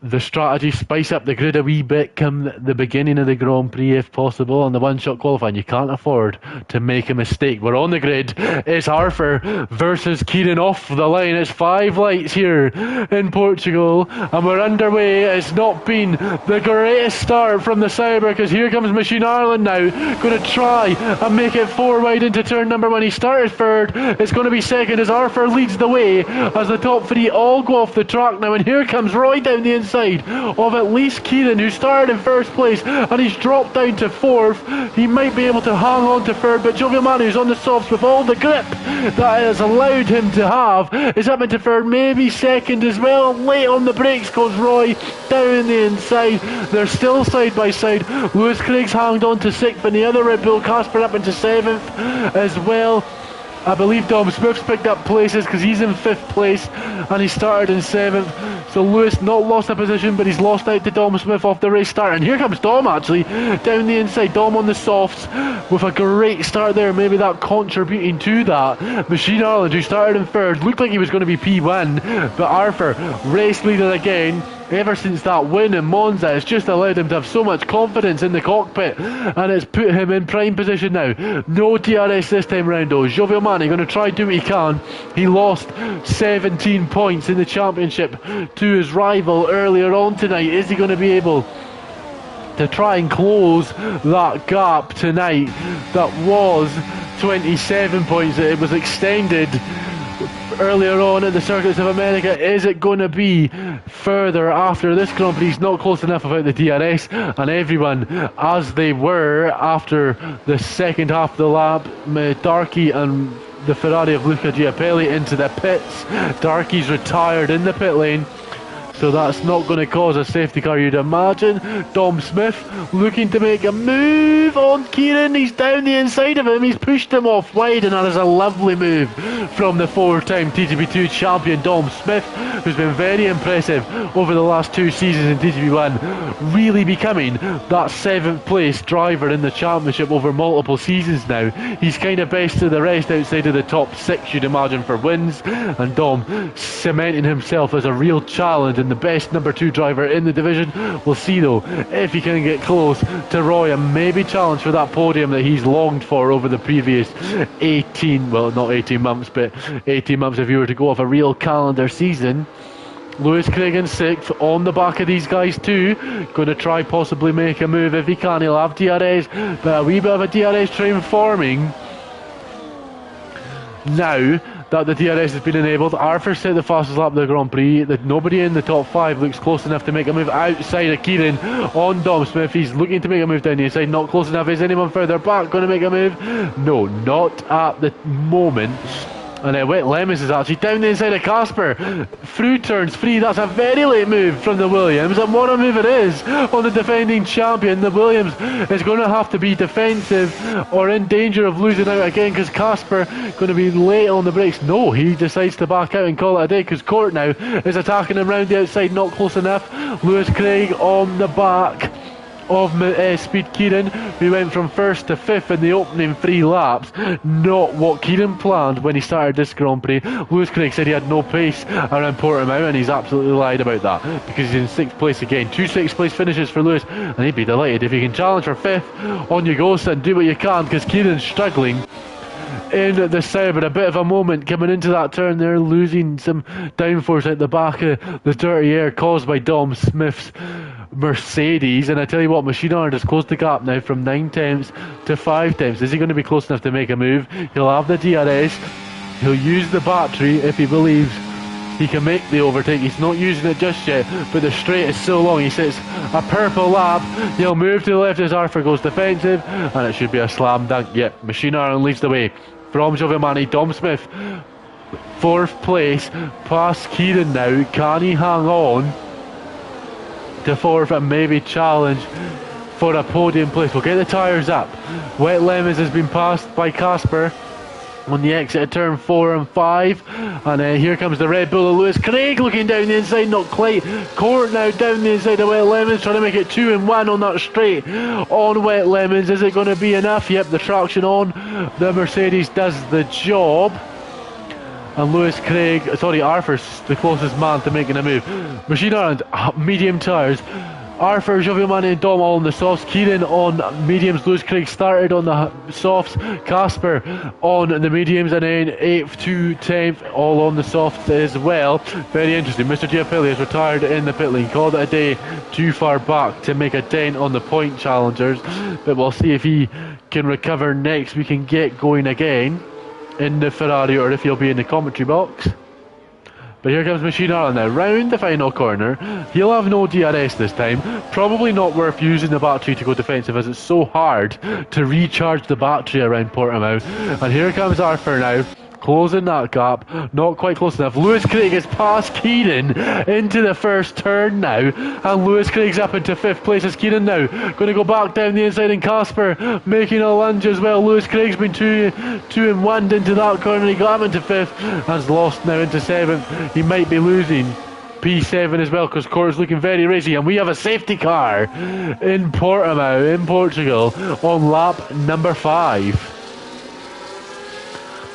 the strategy, spice up the grid a wee bit come the beginning of the Grand Prix if possible. On the one-shot qualifying, you can't afford to make a mistake. We're on the grid. It's Arthur versus Kieran off the line. It's 5 lights here in Portugal, and we're underway. It's not been the greatest start from the Cyber, because here comes Machine Ireland now, going to try and make it 4 wide into turn number 1. He started third. It's going to be second as Arthur leads the way as the top 3 all go off the track now, and here comes Roy down the inside. inside of at least Kieran, who started in first place, and he's dropped down to fourth. He might be able to hang on to third, but Giovanni's on the softs with all the grip that has allowed him to have. Is up into third, maybe second as well. Late on the brakes goes Roy, down the inside. They're still side by side. Lewis Craig's hanged on to sixth, and the other Red Bull Casper up into seventh as well. I believe Dom Smith's picked up places because he's in fifth place and he started in seventh. So Lewis not lost a position, but he's lost out to Dom Smith off the race start. And here comes Dom actually down the inside. Dom on the softs with a great start there. Maybe that contributing to that. Machine Ireland, who started in third, looked like he was going to be P1, but Arthur race leader again. Ever since that win in Monza, it's just allowed him to have so much confidence in the cockpit, and it's put him in prime position now. No DRS this time round though. Gioviamani going to try do what he can. He lost 17 points in the championship to his rival earlier on tonight. Is he going to be able to try and close that gap tonight? That was 27 points. It was extended earlier on in the Circuits of America. Is it going to be further after this Grand Prix? He's not close enough about the DRS, and everyone, as they were after the second half of the lap, Darky and the Ferrari of Luca Giapelli into the pits. Darky's retired in the pit lane, so that's not going to cause a safety car, you'd imagine. Dom Smith looking to make a move on Kieran. He's down the inside of him. He's pushed him off wide, and that is a lovely move from the four-time TGP2 champion Dom Smith, who's been very impressive over the last 2 seasons in TGP1, really becoming that 7th place driver in the championship over multiple seasons now. He's kind of best of the rest outside of the top 6, you'd imagine, for wins, and Dom cementing himself as a real challenge and the best number 2 driver in the division. We'll see though if he can get close to Roy and maybe challenge for that podium that he's longed for over the previous 18, well not 18 months, but 18 months if you were to go off a real calendar season. Lewis Craig in 6th, on the back of these guys too. Going to try possibly make a move if he can. He'll have DRS, but a wee bit of a DRS train forming now that the DRS has been enabled. Arthur set the fastest lap of the Grand Prix. That nobody in the top 5 looks close enough to make a move outside of Kieran on Dom Smith. He's looking to make a move down the inside, not close enough. Is anyone further back going to make a move? No, not at the moment. And Wet Lemons is actually down the inside of Casper through turns 3. That's a very late move from the Williams, and what a move it is on the defending champion. The Williams is going to have to be defensive or in danger of losing out again, because Casper going to be late on the brakes. No, he decides to back out and call it a day, because Court now is attacking him round the outside, not close enough. Lewis Craig on the back of Speed Kieran, who went from 1st to 5th in the opening 3 laps. Not what Kieran planned when he started this Grand Prix. Lewis Craig said he had no pace around Portimao, and he's absolutely lied about that, because he's in 6th place again. 2 6th place finishes for Lewis, and he'd be delighted if he can challenge for 5th. On you go, son, do what you can, because Kieran's struggling in the Sauber. A bit of a moment coming into that turn there, losing some downforce at the back of the dirty air caused by Dom Smith's Mercedes. And I tell you what, Machine Ireland has closed the gap now from 9 tenths to 5 tenths. Is he going to be close enough to make a move? He'll have the DRS, he'll use the battery if he believes he can make the overtake. He's not using it just yet, but the straight is so long. He sits a purple lap. He'll move to the left as Arthur goes defensive, and it should be a slam dunk. Yep, Machine Ireland leads the way from Giovanni. Dom Smith, 4th place, past Kieran now. Can he hang on to 4th and maybe challenge for a podium place? We'll get the tyres up. Wet Lemons has been passed by Casper on the exit of turn 4 and 5, and here comes the Red Bull of Lewis Craig looking down the inside, not quite. Court now down the inside of Wet Lemons, trying to make it 2 and 1 on that straight on Wet Lemons. Is it going to be enough? Yep, the traction on the Mercedes does the job, and Lewis Craig, sorry, Arthur's the closest man to making a move. Machine Ireland, medium tyres. Arthur, Giovanni and Dom all on the softs. Kieran on mediums. Lewis Craig started on the softs. Casper on the mediums, and then 8th to 10th all on the softs as well. Very interesting. Mr. Giapelli has retired in the pit lane. Called it a day, too far back to make a dent on the point challengers, but we'll see if he can recover next. We can get going again in the Ferrari, or if he'll be in the commentary box. But here comes Machine Ireland now, round the final corner. He'll have no DRS this time. Probably not worth using the battery to go defensive, as it's so hard to recharge the battery around Portimao. And here comes Arthur now, closing that gap. Not quite close enough. Lewis Craig has passed Keenan into the first turn now, and Lewis Craig's up into 5th place as Keenan now going to go back down the inside, and Casper making a lunge as well. Lewis Craig's been two and one into that corner. He got him into 5th, has lost now into 7th. He might be losing P7 as well, because Court's looking very racy, and we have a safety car in Portimao in Portugal on lap number 5.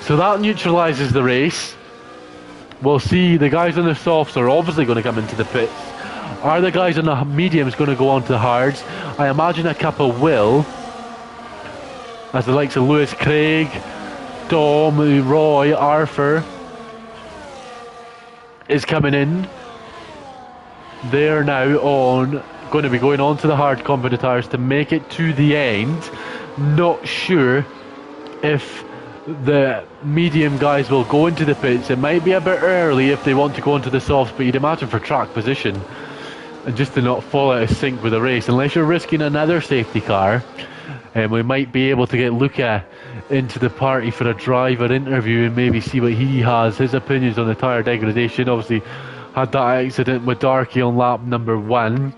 So that neutralises the race. We'll see. The guys on the softs are obviously going to come into the pits. Are the guys on the mediums going to go on to the hards? I imagine a couple will, as the likes of Lewis Craig, Dom, Roy, Arthur is coming in. They're now going to be going on to the hard competent tires to make it to the end. Not sure if the medium guys will go into the pits. It might be a bit early if they want to go into the softs, but you'd imagine for track position and just to not fall out of sync with the race, unless you're risking another safety car. And we might be able to get Luca into the party for a driver interview and maybe see what he has, his opinions on the tyre degradation. Obviously had that accident with Darky on lap number 1.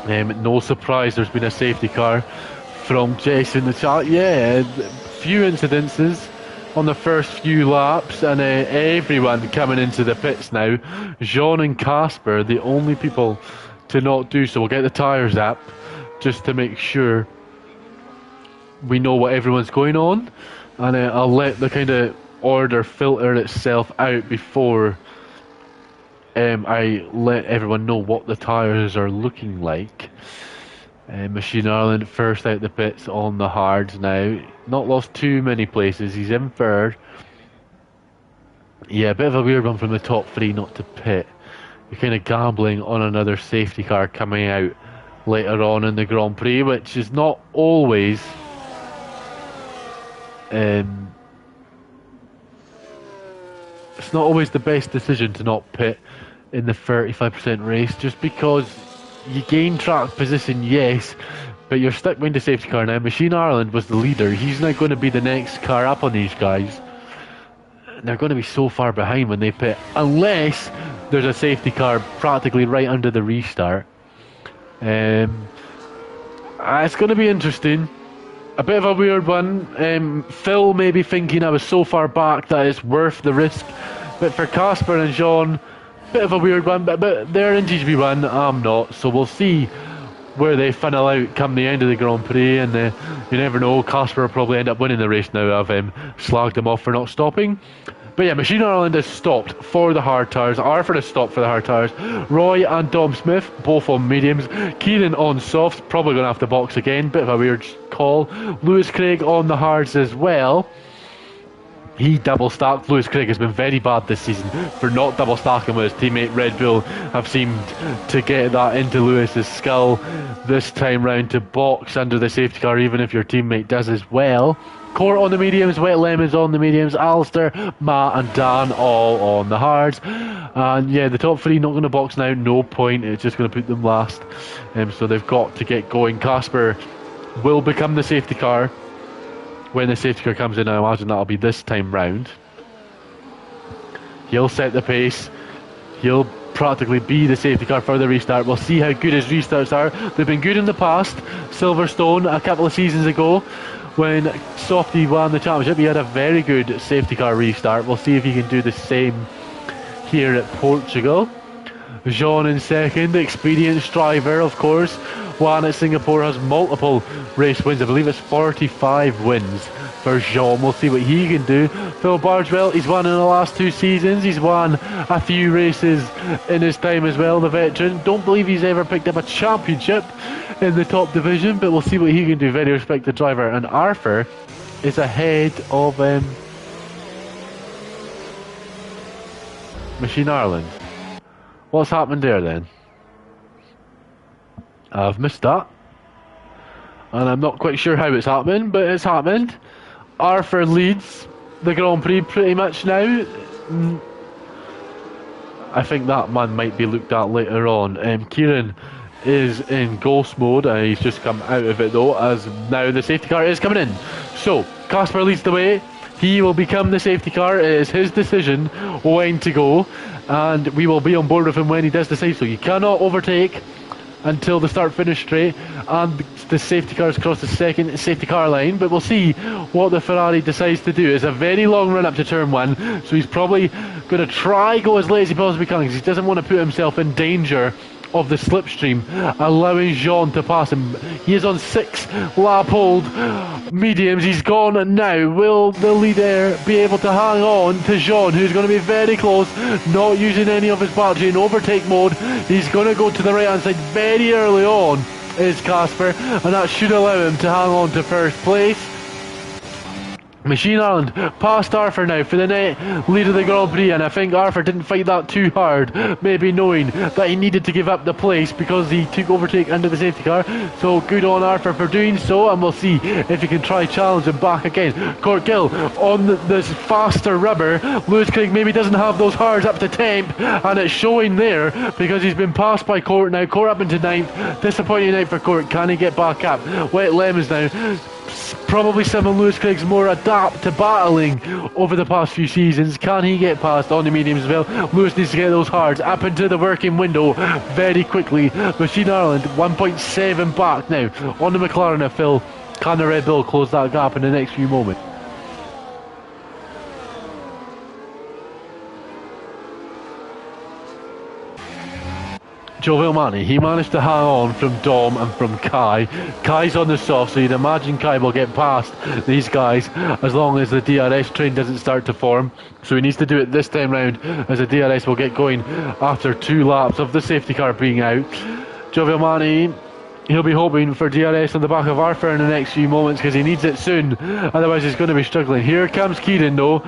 No surprise there's been a safety car from Jason in the chat. Yeah, few incidences on the first few laps, and everyone coming into the pits now. Jean and Casper, the only people to not do so. We'll get the tyres up just to make sure we know what everyone's going on, and I'll let the kind of order filter itself out before I let everyone know what the tyres are looking like. Machine Ireland first out the pits on the hards now. Not lost too many places. He's in 3rd. Yeah, a bit of a weird one from the top 3 not to pit. You're kind of gambling on another safety car coming out later on in the Grand Prix, which is not always it's not always the best decision to not pit in the 35% race, just because you gain track position, yes, but you're stuck behind the safety car now. Machine Ireland was the leader. He's now going to be the next car up on these guys. They're going to be so far behind when they pit, unless there's a safety car practically right under the restart. It's going to be interesting. A bit of a weird one. Phil may be thinking I was so far back that it's worth the risk, but for Casper and Jean, bit of a weird one, but they're in GTB1, I'm not, so we'll see where they funnel out come the end of the Grand Prix, and you never know, Casper will probably end up winning the race now. I've slagged him off for not stopping. But yeah, Machine Ireland has stopped for the hard tyres. Arthur has stopped for the hard tyres. Roy and Dom Smith, both on mediums. Keenan on softs, probably going to have to box again. Bit of a weird call. Lewis Craig on the hards as well. He double stacked. Lewis Craig has been very bad this season for not double stacking with his teammate. Red Bull have seemed to get that into Lewis's skull this time round, to box under the safety car even if your teammate does as well. Court on the mediums, Wet Lemons on the mediums, Alistair, Matt and Dan all on the hards. And yeah, the top 3 not going to box now, no point, it's just going to put them last. So they've got to get going. Casper will become the safety car when the safety car comes in. I imagine that'll be this time round. He'll set the pace. He'll practically be the safety car for the restart. We'll see how good his restarts are. They've been good in the past. Silverstone a couple of seasons ago, when Softy won the championship, he had a very good safety car restart. We'll see if he can do the same here at Portugal. Jean in second, experienced driver, of course. Juan at Singapore has multiple race wins. I believe it's 45 wins for Jean. We'll see what he can do. Phil Bardwell, he's won in the last 2 seasons. He's won a few races in his time as well, the veteran. Don't believe he's ever picked up a championship in the top division, but we'll see what he can do. Very respected driver. And Arthur is ahead of Machine Ireland. What's happened there then? I've missed that, and I'm not quite sure how it's happening, but it's happened. Arthur leads the Grand Prix pretty much now. I think that man might be looked at later on. Kieran is in ghost mode. He's just come out of it though, as now the safety car is coming in. So Casper leads the way. He will become the safety car. It is his decision when to go, and we will be on board with him when he does decide so. You cannot overtake until the start-finish straight, and the safety cars cross the second safety car line, but we'll see what the Ferrari decides to do. It's a very long run up to turn 1, so he's probably going to try go as late as he possibly can, because he doesn't want to put himself in danger of the slipstream, allowing Jean to pass him. He is on 6 lap hold mediums. He's gone now. Will the leader be able to hang on to Jean, who's going to be very close, not using any of his battery in overtake mode? He's going to go to the right hand side very early on, is Casper, and that should allow him to hang on to first place. Machine Island past Arthur now for the net lead of the Grand Prix, and I think Arthur didn't fight that too hard, maybe knowing that he needed to give up the place because he took overtake under the safety car. So good on Arthur for doing so, and we'll see if he can try challenge him back again. Court Gill on this faster rubber. Lewis Craig maybe doesn't have those hard up to temp, and it's showing there because he's been passed by Court now. Court up into 9th. Disappointing night for Court. Can he get back up? Wet Lemons now. Probably some of Lewis Craig's more adapt to battling over the past few seasons. Can he get past on the mediums as well? Lewis needs to get those hards up into the working window very quickly. Machine Ireland 1.7 back now on the McLaren of Phil. Can the Red Bull close that gap in the next few moments? Joe Villani, he managed to hang on from Dom and from Kai. Kai's on the soft, so you'd imagine Kai will get past these guys as long as the DRS train doesn't start to form. So he needs to do it this time round, as the DRS will get going after 2 laps of the safety car being out. Joe Villani, he'll be hoping for DRS on the back of Arthur in the next few moments, because he needs it soon, otherwise he's going to be struggling. Here comes Kieran though.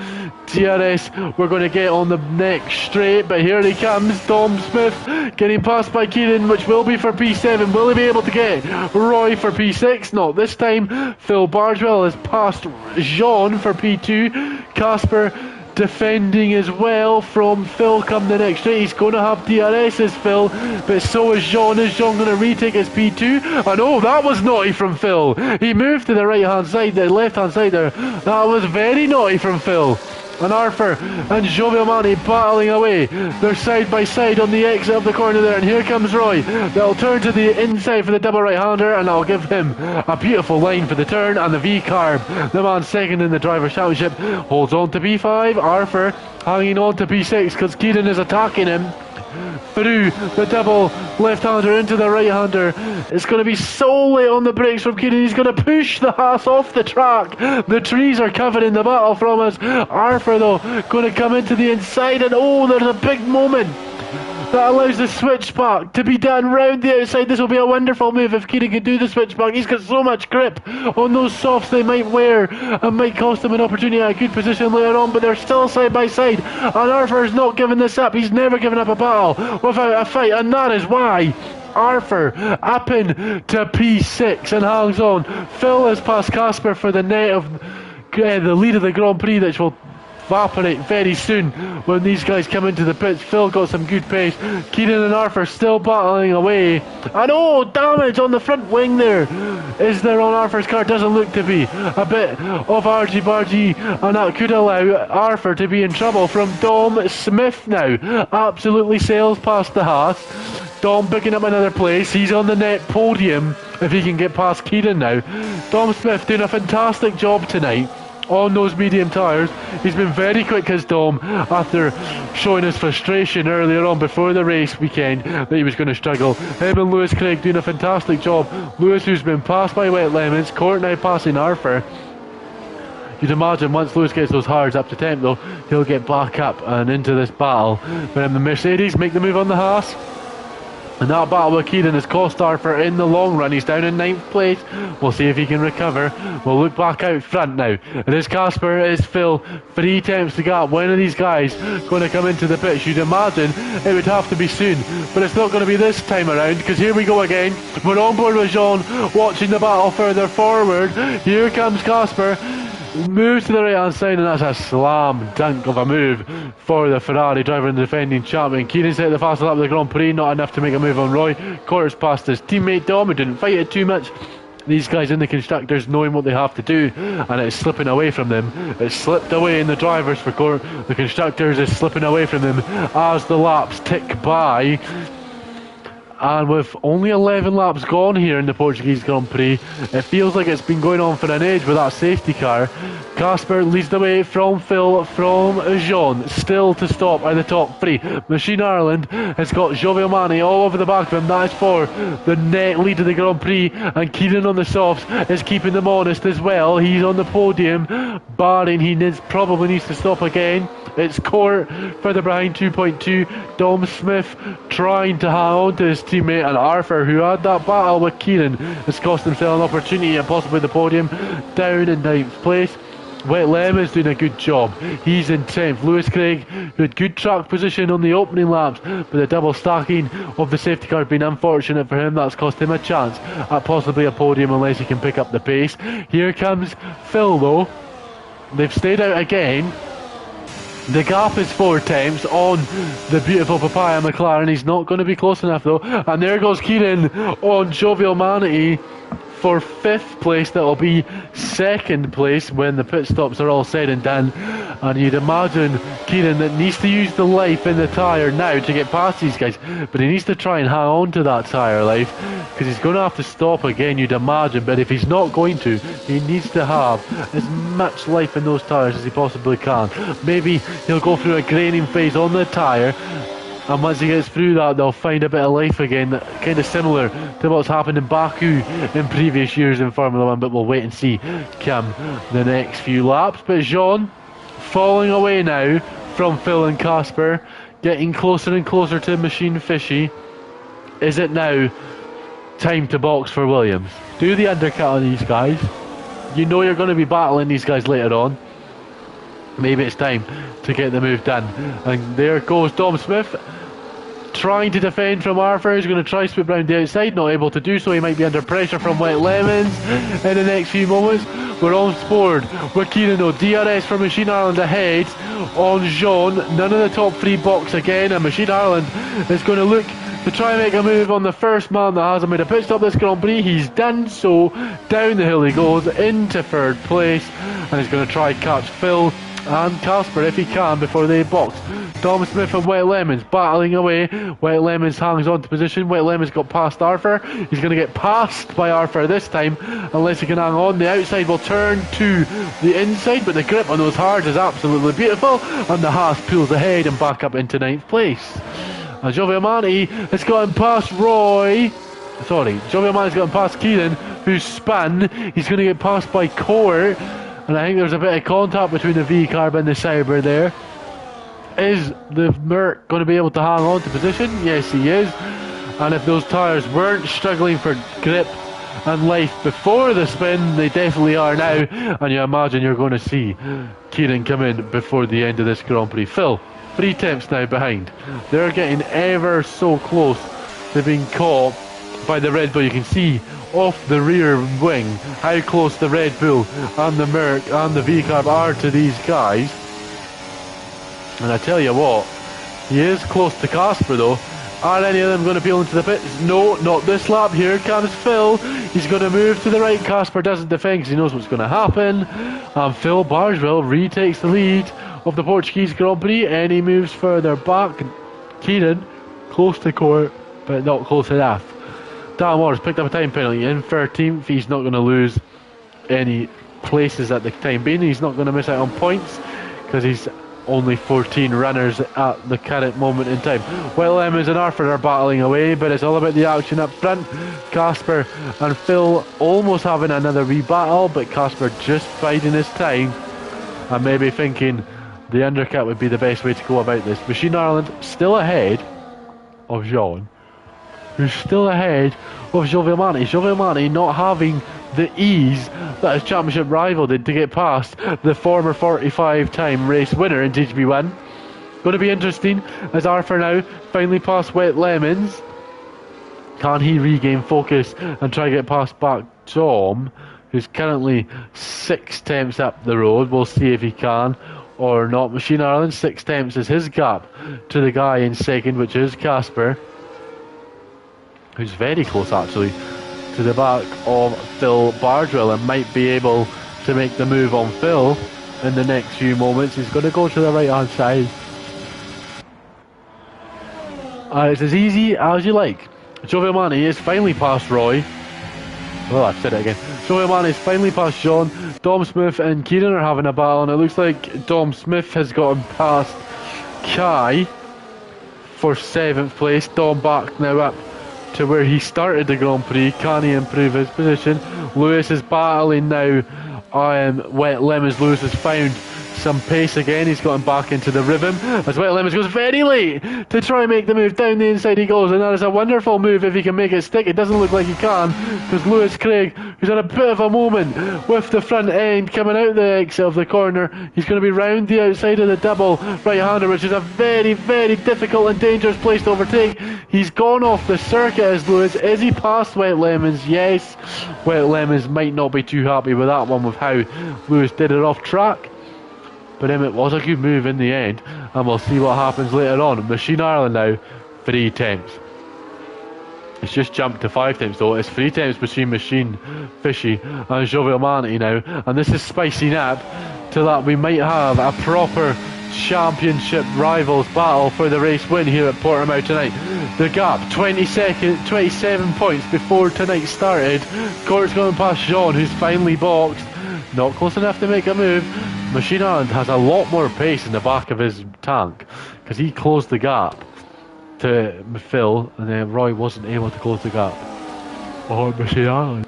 DRS we're going to get on the next straight, but here he comes. Dom Smith getting passed by Kieran, which will be for P7. Will he be able to get Roy for P6? Not this time. Phil Bardwell has passed Jean for P2. Casper defending as well from Phil come the next straight. He's going to have DRS as Phil, but so is Jean. Is Jean going to retake his P2? And oh, that was naughty from Phil. He moved to the right hand side, the left hand side there. That was very naughty from Phil. And Arthur and Gioviamani battling away. They're side by side on the exit of the corner there, and here comes Roy. They'll turn to the inside for the double right-hander, and I'll give him a beautiful line for the turn, and the V-carb. The man second in the Driver's Championship holds on to P5. Arthur hanging on to P6 because Kieran is attacking him through the double left-hander into the right-hander. It's going to be so late on the brakes from Kieran. He's going to push the Haas off the track. The trees are covering the battle from us. Arthur though going to come into the inside, and oh, there's a big moment that allows the switchback to be done round the outside. This will be a wonderful move if Kieran can do the switchback. He's got so much grip on those softs they might wear and might cost him an opportunity at a good position later on, but they're still side by side, and Arthur's not giving this up. He's never given up a battle without a fight, and that is why Arthur up in to P6 and hangs on. Phil has passed Casper for the net of the lead of the Grand Prix, which will evaporate very soon when these guys come into the pits. Phil got some good pace. Kieran and Arthur still battling away, and oh, damage on the front wing there. Is there on Arthur's car? Doesn't look to be. A bit of argy-bargy, and that could allow Arthur to be in trouble from Dom Smith now. Absolutely sails past the Haas. Dom picking up another place. He's on the net podium if he can get past Kieran now. Dom Smith doing a fantastic job tonight on those medium tyres. He's been very quick as Dom, after showing his frustration earlier on before the race weekend that he was going to struggle. Him and Lewis Craig doing a fantastic job. Lewis, who's been passed by Wet Lemons. Court now passing Arthur. You'd imagine once Lewis gets those hards up to temp though, he'll get back up and into this battle. But the Mercedes make the move on the Haas. And that battle with Kieran has cost Arthur in the long run. He's down in 9th place. We'll see if he can recover. We'll look back out front now. It is Casper, it is Phil. 3 attempts to gap. When are these guys going to come into the pits? You'd imagine it would have to be soon. But it's not going to be this time around, because here we go again. We're on board with Jean, watching the battle further forward. Here comes Casper. moves to the right hand side, and that's a slam dunk of a move for the Ferrari driver and the defending champion. Keenan set the fastest lap of the Grand Prix, not enough to make a move on Roy. Quarters past his teammate Dom, who didn't fight it too much. These guys in the constructors knowing what they have to do, and it's slipping away from them. It's slipped away in the drivers for the constructors is slipping away from them as the laps tick by. And with only 11 laps gone here in the Portuguese Grand Prix, it feels like it's been going on for an age with that safety car. Casper leads the way from Phil, from Jean, still to stop at the top three. Machine Ireland has got Jovial Mani all over the back of him. That is for the net lead of the Grand Prix, and Keenan on the softs is keeping them honest as well. He's on the podium, barring he probably needs to stop again. It's Court further behind 2.2. Dom Smith trying to hang on to his teammate, and Arthur, who had that battle with Keenan, has cost himself an opportunity at possibly the podium, down in 9th place. Wet Lemon's doing a good job. He's in 10th. Lewis Craig, who had good track position on the opening laps, but the double stacking of the safety car being unfortunate for him, that's cost him a chance at possibly a podium unless he can pick up the pace. Here comes Phil though. They've stayed out again. The gap is 4 tenths on the beautiful Papaya McLaren. He's not going to be close enough though. And there goes Keenan on Jovial Manatee for 5th place. That'll be 2nd place when the pit stops are all said and done. And you'd imagine Keenan that needs to use the life in the tyre now to get past these guys. But he needs to try and hang on to that tyre life, because he's going to have to stop again, you'd imagine. But if he's not going to, he needs to have as much life in those tyres as he possibly can. Maybe he'll go through a graining phase on the tyre, and once he gets through that, they'll find a bit of life again, kind of similar to what's happened in Baku in previous years in Formula 1, but we'll wait and see come the next few laps. But Jean falling away now from Phil and Casper, getting closer and closer to Machine Fishy. Is it now time to box for Williams? Do the undercut on these guys. You know you're going to be battling these guys later on. Maybe it's time to get the move done. And there goes Dom Smith, trying to defend from Arthur. He's going to try sweep round the outside, not able to do so. He might be under pressure from Wet Lemons in the next few moments. We're on board with Keenan though. DRS from Machine Ireland ahead on Jean. None of the top 3 box again, and Machine Ireland is going to look to try and make a move on the first man that hasn't made a pit stop this Grand Prix. He's done so. Down the hill he goes into 3rd place, and he's going to try catch Phil and Casper if he can before they box. Dom Smith and Wet Lemons battling away. Wet Lemons hangs on to position. Wet Lemons got past Arthur. He's going to get passed by Arthur this time unless he can hang on. The outside will turn to the inside, but the grip on those hards is absolutely beautiful, and the Haas pulls ahead and back up into 9th place. And Jovial Manatee has gotten past Jovial Manetee's gotten past Keenan, who's spun. He's going to get passed by Court, and I think there's a bit of contact between the V-Carb and the Cyber there. Is the Merc going to be able to hang on to position? Yes, he is. And if those tyres weren't struggling for grip and life before the spin, they definitely are now. And you imagine you're going to see Keenan come in before the end of this Grand Prix. Phil, 3 tenths now behind. They're getting ever so close to being caught by the Red Bull. You can see off the rear wing how close the Red Bull and the Merc and the V-Carb are to these guys. And I tell you what, he is close to Casper though. Are any of them going to peel into the pits? No, not this lap. Here comes Phil. He's going to move to the right. Casper doesn't defend because he knows what's going to happen. And Phil Barswell retakes the lead of the Portuguese Grand Prix, and he moves further back. Keenan close to court, but not close enough. Dan Morris picked up a time penalty in 13th. He's not going to lose any places at the time being. He's not going to miss out on points because he's only 14 runners at the current moment in time. Well, Emmons and Arthur are battling away, but it's all about the action up front. Casper and Phil almost having another wee battle, but Casper just biding his time and maybe thinking the undercut would be the best way to go about this. Machine Ireland still ahead of Jean, who's still ahead of Jovial Manatee. Jovial Manatee not having the ease that his championship rival did to get past the former 45-time race winner in TGP1. Going to be interesting as Arthur now finally passed Wet Lemons. Can he regain focus and try to get past back Dom, who's currently 6 tenths up the road. We'll see if he can or not. Machine Ireland, 6 tenths is his gap to the guy in second, which is Casper, who's very close actually to the back of Phil Bardwell, and might be able to make the move on Phil in the next few moments. He's going to go to the right hand side. It's as easy as you like. Joe Mani is finally past Roy. Well, I've said it again. Joe Mani is finally past John. Dom Smith and Kieran are having a battle, and it looks like Dom Smith has gotten past Kai for 7th place. Dom back now up to where he started the Grand Prix. Can he improve his position? Lewis is battling now. Wet Lemons. Lewis has found some pace again. He's gotten back into the rhythm as Wet Lemons goes very late to try and make the move. Down the inside he goes, and that is a wonderful move if he can make it stick. It doesn't look like he can, because Lewis Craig, who's had a bit of a moment with the front end coming out the exit of the corner, he's going to be round the outside of the double right-hander, which is a very, very difficult and dangerous place to overtake. He's gone off the circuit as Lewis. Is he past Wet Lemons? Yes. Wet Lemons might not be too happy with that one, with how Lewis did it off track. But it was a good move in the end, and we'll see what happens later on. Machine Ireland now, 3 tenths. It's just jumped to 5 tenths though. It's 3 tenths between Machine, Fishy and Jovial Manatee now, and this is spicing up to that we might have a proper championship rivals battle for the race win here at Portimao tonight. The gap, 27 points before tonight started. Court's going past Jean, who's finally boxed. Not close enough to make a move. Machine Ireland has a lot more pace in the back of his tank, because he closed the gap to Phil, and then Roy wasn't able to close the gap on Machine Ireland.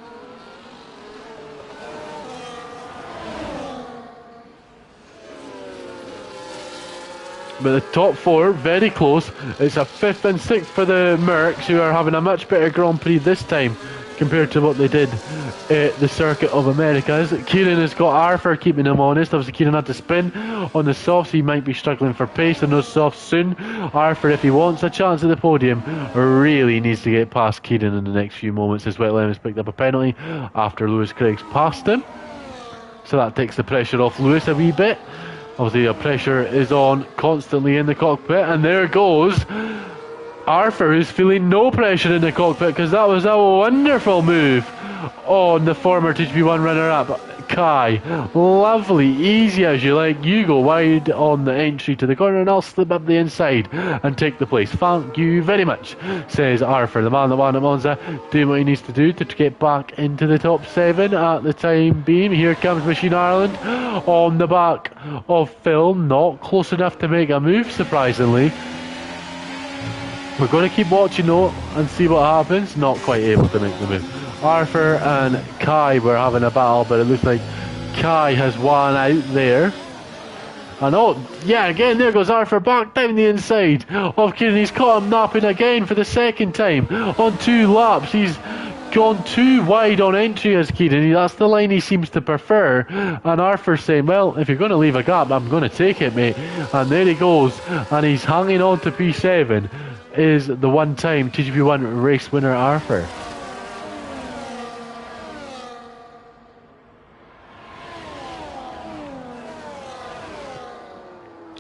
But the top 4, very close. It's a 5th and 6th for the Mercs, who are having a much better Grand Prix this time compared to what they did at the Circuit of Americas. Kieran has got Arthur keeping him honest. Obviously Kieran had to spin on the softs. He might be struggling for pace on those softs soon. Arthur, if he wants a chance at the podium, really needs to get past Kieran in the next few moments, as Wet Lemons picked up a penalty after Lewis Craig's passed him. So that takes the pressure off Lewis a wee bit. Obviously the pressure is on constantly in the cockpit, and there goes Arthur, who's feeling no pressure in the cockpit, because that was a wonderful move on the former TGP1 runner-up, Kai. Lovely, easy as you like. You go wide on the entry to the corner, and I'll slip up the inside and take the place. Thank you very much, says Arthur, the man that won at Monza, doing what he needs to do to get back into the top 7 at the time being. Here comes Machine Ireland on the back of Phil, not close enough to make a move, surprisingly. We're going to keep watching though and see what happens. Not quite able to make the move. Arthur and Kai were having a battle, but it looks like Kai has won out there. And oh, yeah, again, there goes Arthur back down the inside of Kieran. He's caught him napping again for the 2nd time on 2 laps. He's gone too wide on entry as Kieran. That's the line he seems to prefer. And Arthur's saying, well, if you're going to leave a gap, I'm going to take it, mate. And there he goes, and he's hanging on to P7. Is the one-time TGP1 race winner Arthur.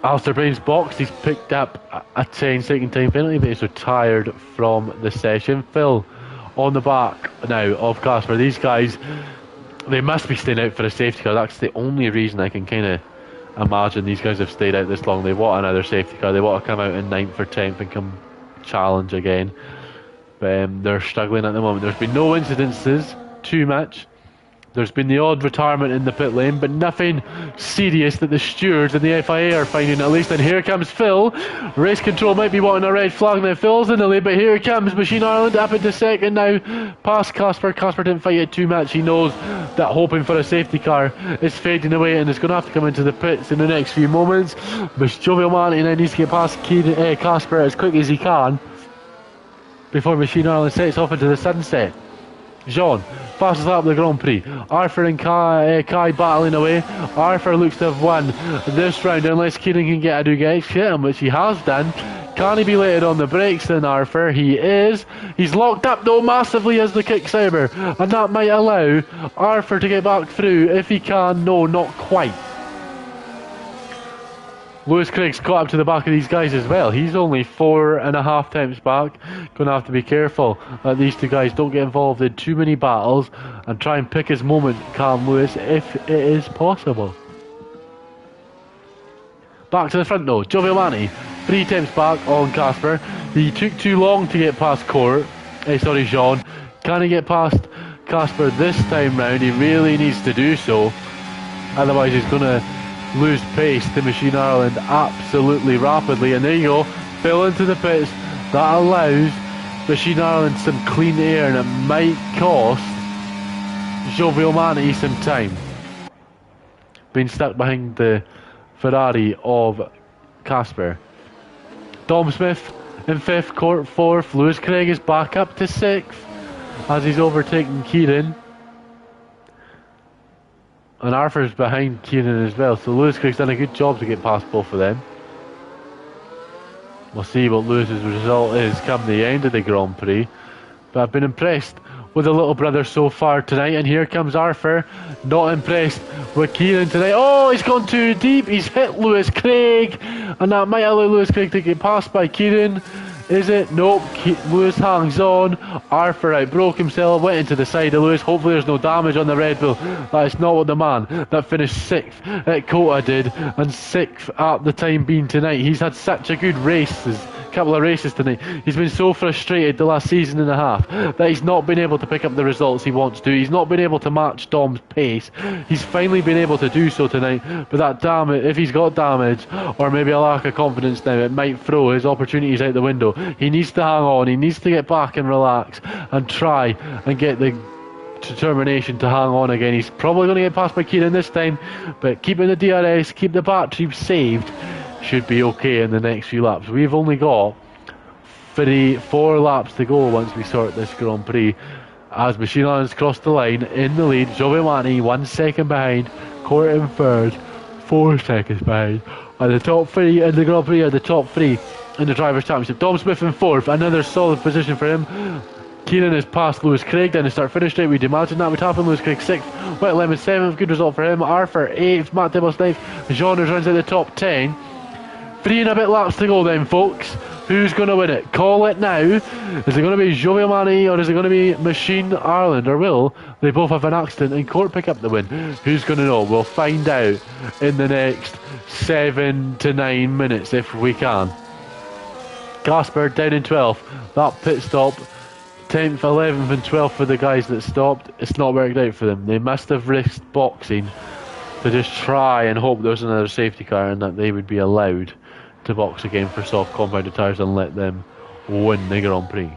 Alistair Brain's boxed. He's picked up a 10-second time penalty, but he's retired from the session. Phil on the back now of Casper. These guys, they must be staying out for a safety car. That's the only reason I can kind of imagine these guys have stayed out this long. They want another safety car. They want to come out in 9th or 10th and come challenge again. But they're struggling at the moment. There's been no incidences too much. There's been the odd retirement in the pit lane, but nothing serious that the stewards and the FIA are finding, at least. And here comes Phil. Race control might be wanting a red flag now. Phil's in the lead, but here comes Machine Ireland up into 2nd now, past Casper. Casper didn't fight it too much. He knows that hoping for a safety car is fading away, and is going to have to come into the pits in the next few moments. But Jovial Manatee now needs to get past Casper as quick as he can before Machine Ireland sets off into the sunset. Jean, fastest lap of the Grand Prix. Arthur and Kai battling away. Arthur looks to have won this round, unless Kieran can get a Ducati hit him, which he has done. Can he be later on the brakes then, Arthur? He is. He's locked up though massively as the kick-saber, and that might allow Arthur to get back through if he can. No, not quite. Lewis Craig's caught up to the back of these guys as well. He's only 4.5 times back. Going to have to be careful that these two guys don't get involved in too many battles and try and pick his moment, Cam Lewis, if it is possible. Back to the front though. Gioviamani, 3 times back on Casper. He took too long to get past Jean. Can he get past Casper this time round? He really needs to do so. Otherwise he's going to lose pace to Machine Ireland absolutely rapidly, and there you go, fell into the pits. That allows Machine Ireland some clean air, and it might cost Gioviamani some time. Being stuck behind the Ferrari of Casper. Dom Smith in 5th, Court 4th. Lewis Craig is back up to 6th as he's overtaken Kieran. And Arthur's behind Kieran as well, so Lewis Craig's done a good job to get past both of them. We'll see what Lewis's result is come the end of the Grand Prix. But I've been impressed with the little brother so far tonight, and here comes Arthur. Not impressed with Kieran tonight. Oh, he's gone too deep. He's hit Lewis Craig, and that might allow Lewis Craig to get passed by Kieran. Is it? Nope. Lewis hangs on. Arthur outbroke himself, went into the side of Lewis. Hopefully there's no damage on the Red Bull. That is not what the man that finished 6th at Kota did, and 6th at the time being tonight. He's had such a good couple of races tonight. He's been so frustrated the last season and a half that he's not been able to pick up the results he wants to. He's not been able to match Dom's pace. He's finally been able to do so tonight, but that damage, if he's got damage or maybe a lack of confidence now, it might throw his opportunities out the window. He needs to hang on, he needs to get back and relax and try and get the determination to hang on again. He's probably going to get past by Kieran this time, but keeping the DRS, keep the battery saved, should be okay in the next few laps. We've only got 4 laps to go once we sort this Grand Prix, as Machine Ireland's crossed the line in the lead. Gioviamani 1 second behind, Court in 3rd, 4 seconds behind, and the top 3 in the Grand Prix are the top 3 in the Drivers' Championship. Dom Smith in 4th, another solid position for him. Kieran has passed Lewis Craig down the start-finish straight. We'd imagine that would happen. Lewis Craig 6th, White Lemon 7th, good result for him. Arthur 8th, Matt Dibbles 9th, Jean runs out the top 10. 3 and a bit laps to go then, folks. Who's going to win it? Call it now. Is it going to be Gioviamani or is it going to be Machine Ireland? Or will they both have an accident and Court pick up the win? Who's going to know? We'll find out in the next 7 to 9 minutes if we can. Casper down in 12th. That pit stop, 10th, 11th and 12th for the guys that stopped. It's not worked out for them. They must have risked boxing to just try and hope there was another safety car and that they would be allowed to box again for soft compounded tyres and let them win the Grand Prix.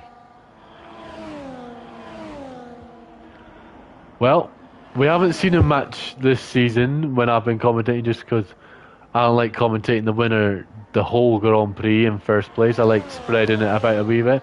Well, we haven't seen him much this season when I've been commentating, just because I don't like commentating the winner the whole Grand Prix in first place. I like spreading it about a wee bit.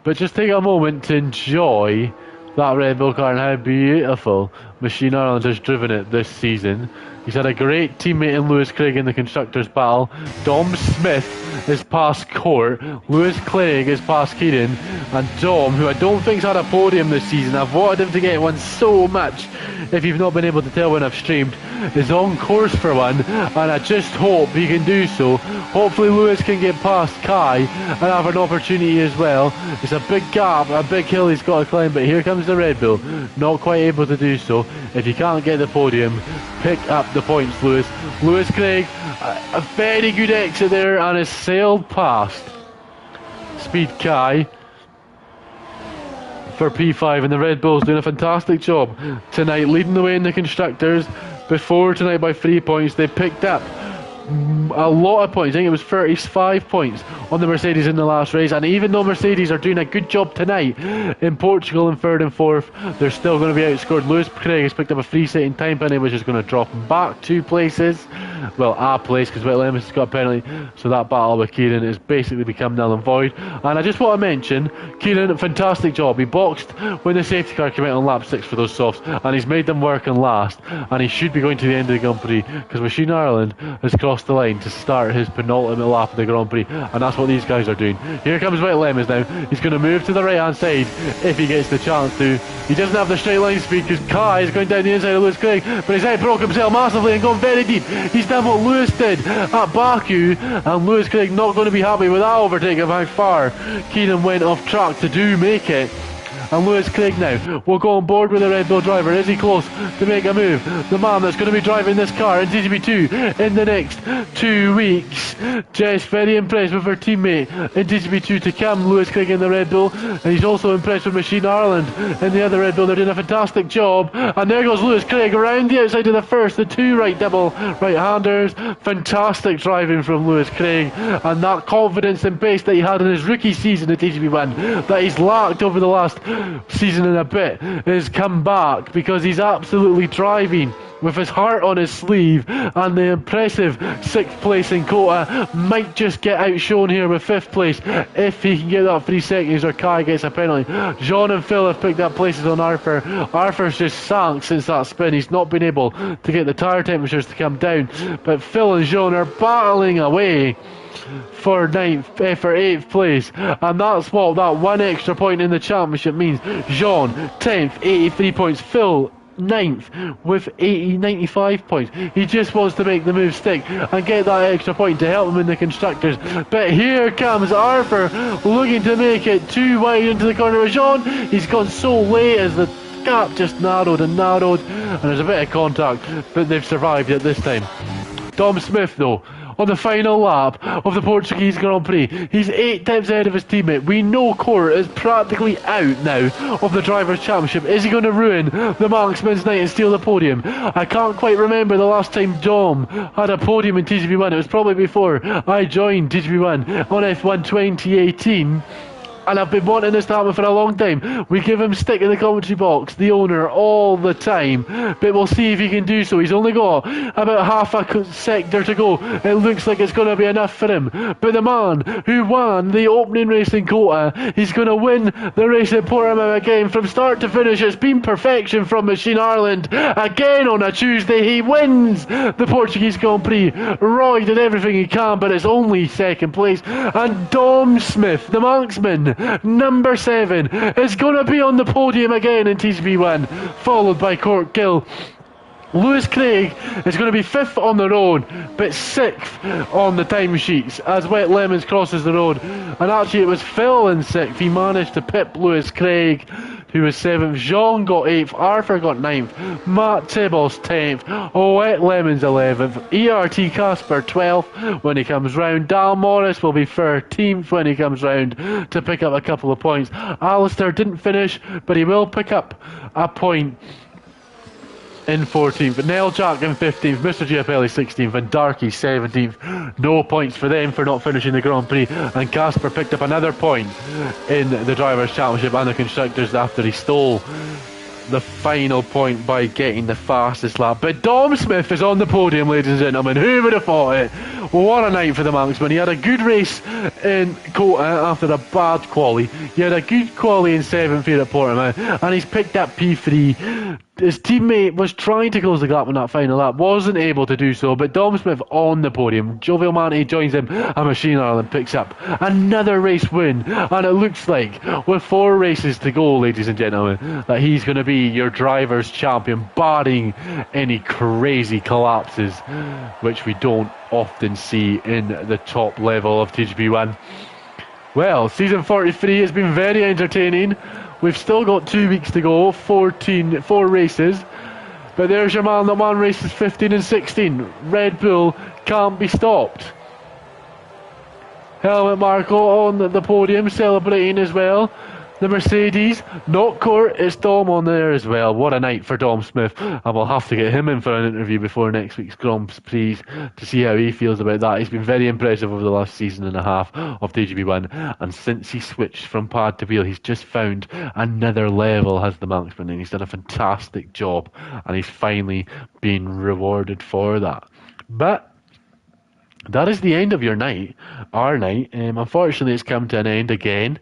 But just take a moment to enjoy that Red Bull car and how beautiful Machine Ireland has driven it this season. He's had a great teammate in Lewis Craig in the Constructors' battle. Dom Smith is past Court. Lewis Craig is past Kieran. And Dom, who I don't think's had a podium this season, I've wanted him to get one so much, if you've not been able to tell when I've streamed, is on course for one, and I just hope he can do so. Hopefully Lewis can get past Kai and have an opportunity as well. It's a big gap, a big hill he's got to climb, but here comes the Red Bull, not quite able to do so. If you can't get the podium, pick up the points, Lewis. Lewis Craig, a very good exit there, and has sailed past Speed Kai for P5, and the Red Bulls doing a fantastic job tonight, leading the way in the Constructors. Before tonight by 3 points, they picked up a lot of points. I think it was 35 points on the Mercedes in the last race, and even though Mercedes are doing a good job tonight in Portugal in 3rd and 4th, they're still going to be outscored. Lewis Craig has picked up a free setting time penalty, which is going to drop him back 2 places, well, a place, because White Lemons has got a penalty, so that battle with Kieran has basically become null and void. And I just want to mention, Kieran, fantastic job. He boxed when the safety car came out on lap 6 for those softs, and he's made them work and last, and he should be going to the end of the Grand Prix, because Machine Ireland has crossed across the line to start his penultimate lap of the Grand Prix, and that's what these guys are doing. Here comes Wet Lemons now. He's going to move to the right hand side if he gets the chance to. He doesn't have the straight line speed because Kai is going down the inside of Lewis Craig, but he's out broke himself massively and gone very deep. He's done what Lewis did at Baku, and Lewis Craig not going to be happy with that overtake of how far Keenan went off track to make it. And Lewis Craig now will go on board with the Red Bull driver. Is he close to make a move? The man that's going to be driving this car in TGP2 in the next 2 weeks. Jess very impressed with her teammate in TGP2 to come, Lewis Craig in the Red Bull. And he's also impressed with Machine Ireland in the other Red Bull. They're doing a fantastic job. And there goes Lewis Craig around the outside of the first. The two double right-handers. Fantastic driving from Lewis Craig. And that confidence and pace that he had in his rookie season at TGP1 that he's lacked over the last season and a bit has come back because he's absolutely driving with his heart on his sleeve, and the impressive 6th place in Kota might just get outshone here with 5th place if he can get that 3 seconds or Kai gets a penalty. Jean and Phil have picked up places on Arthur. Arthur's just sank since that spin. He's not been able to get the tyre temperatures to come down, but Phil and Jean are battling away for 8th place, and that's what that one extra point in the championship means. Jean 10th, 83 points. Phil 9th with 95 points. He just wants to make the move stick and get that extra point to help him in the constructors. But here comes Arthur looking to make it too wide into the corner of Jean. He's gone so late as the gap just narrowed, and there's a bit of contact, but they've survived it this time. Dom Smith though, on the final lap of the Portuguese Grand Prix, he's 8 tenths ahead of his teammate. We know Court is practically out now of the Drivers' Championship. Is he going to ruin the Marksman's night and steal the podium? I can't quite remember the last time Dom had a podium in TGP1. It was probably before I joined TGP1 on F1 2018. And I've been wanting this to happen for a long time. We give him stick in the commentary box, the owner, all the time. But we'll see if he can do so. He's only got about half a sector to go. It looks like it's going to be enough for him. But the man who won the opening race in Kota, he's going to win the race at Portimao again. From start to finish, it's been perfection from Machine Ireland. Again on a Tuesday, he wins the Portuguese Grand Prix. Roy did everything he can, but it's only 2nd place. And Dom Smith, the marksman, number 7, is going to be on the podium again in TGP1, followed by Court Gill. Lewis Craig is going to be 5th on the road, but 6th on the timesheets as Wet Lemons crosses the road. And actually it was Phil in 6th. He managed to pip Lewis Craig, who was 7th. Jean got 8th. Arthur got 9th. Matt Tibbles 10th. Wet Lemons 11th. ERT Casper 12th when he comes round. Dal Morris will be 13th when he comes round to pick up a couple of points. Alistair didn't finish, but he will pick up a point in 14th. Nell Jack in 15th, Mr. Giapelli 16th, and Darky 17th. No points for them for not finishing the Grand Prix, and Casper picked up another point in the Drivers' Championship and the Constructors after he stole the final point by getting the fastest lap. But Dom Smith is on the podium, ladies and gentlemen. Who would have thought it? What a night for the Manxman. He had a good race in Kota after a bad quali. He had a good quali in 7th here at Portimao, and he's picked up P3. His teammate was trying to close the gap on that final lap, wasn't able to do so, but Dom Smith on the podium. Jovial Manti joins him, and Machine Ireland picks up another race win. And it looks like, with 4 races to go, ladies and gentlemen, that he's going to be your driver's champion, barring any crazy collapses, which we don't often see in the top level of TGP1. Well, season 43 has been very entertaining. We've still got 2 weeks to go, 4 races. But there's your man that won races 15 and 16. Red Bull can't be stopped. Helmut Marko on the podium, celebrating as well. The Mercedes, not Court, it's Dom on there as well. What a night for Dom Smith. And we'll have to get him in for an interview before next week's Grand Prix to see how he feels about that. He's been very impressive over the last season and a half of TGP1. And since he switched from pad to wheel, he's just found another level, has the Manxman. And he's done a fantastic job. And he's finally been rewarded for that. But that is the end of your night, our night. Unfortunately, it's come to an end again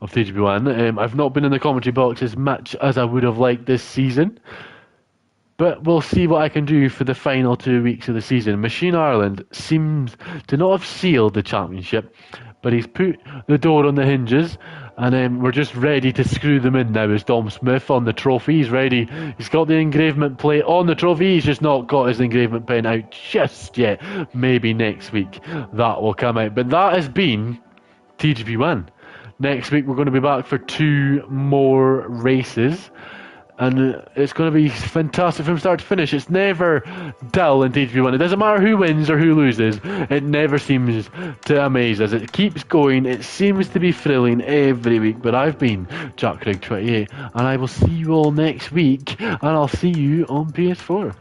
of TGP1. I've not been in the commentary box as much as I would have liked this season. But we'll see what I can do for the final 2 weeks of the season. Machine Ireland seems to not have sealed the championship, but he's put the door on the hinges, and we're just ready to screw them in now. Is Dom Smith on the trophy? He's ready. He's got the engravement plate on the trophy. He's just not got his engravement pen out just yet. Maybe next week that will come out. But that has been TGP1. Next week we're going to be back for 2 more races. And it's going to be fantastic from start to finish. It's never dull in TGP1. It doesn't matter who wins or who loses. It never seems to amaze us. It keeps going. It seems to be thrilling every week. But I've been Jack Craig 28, and I will see you all next week. And I'll see you on PS4.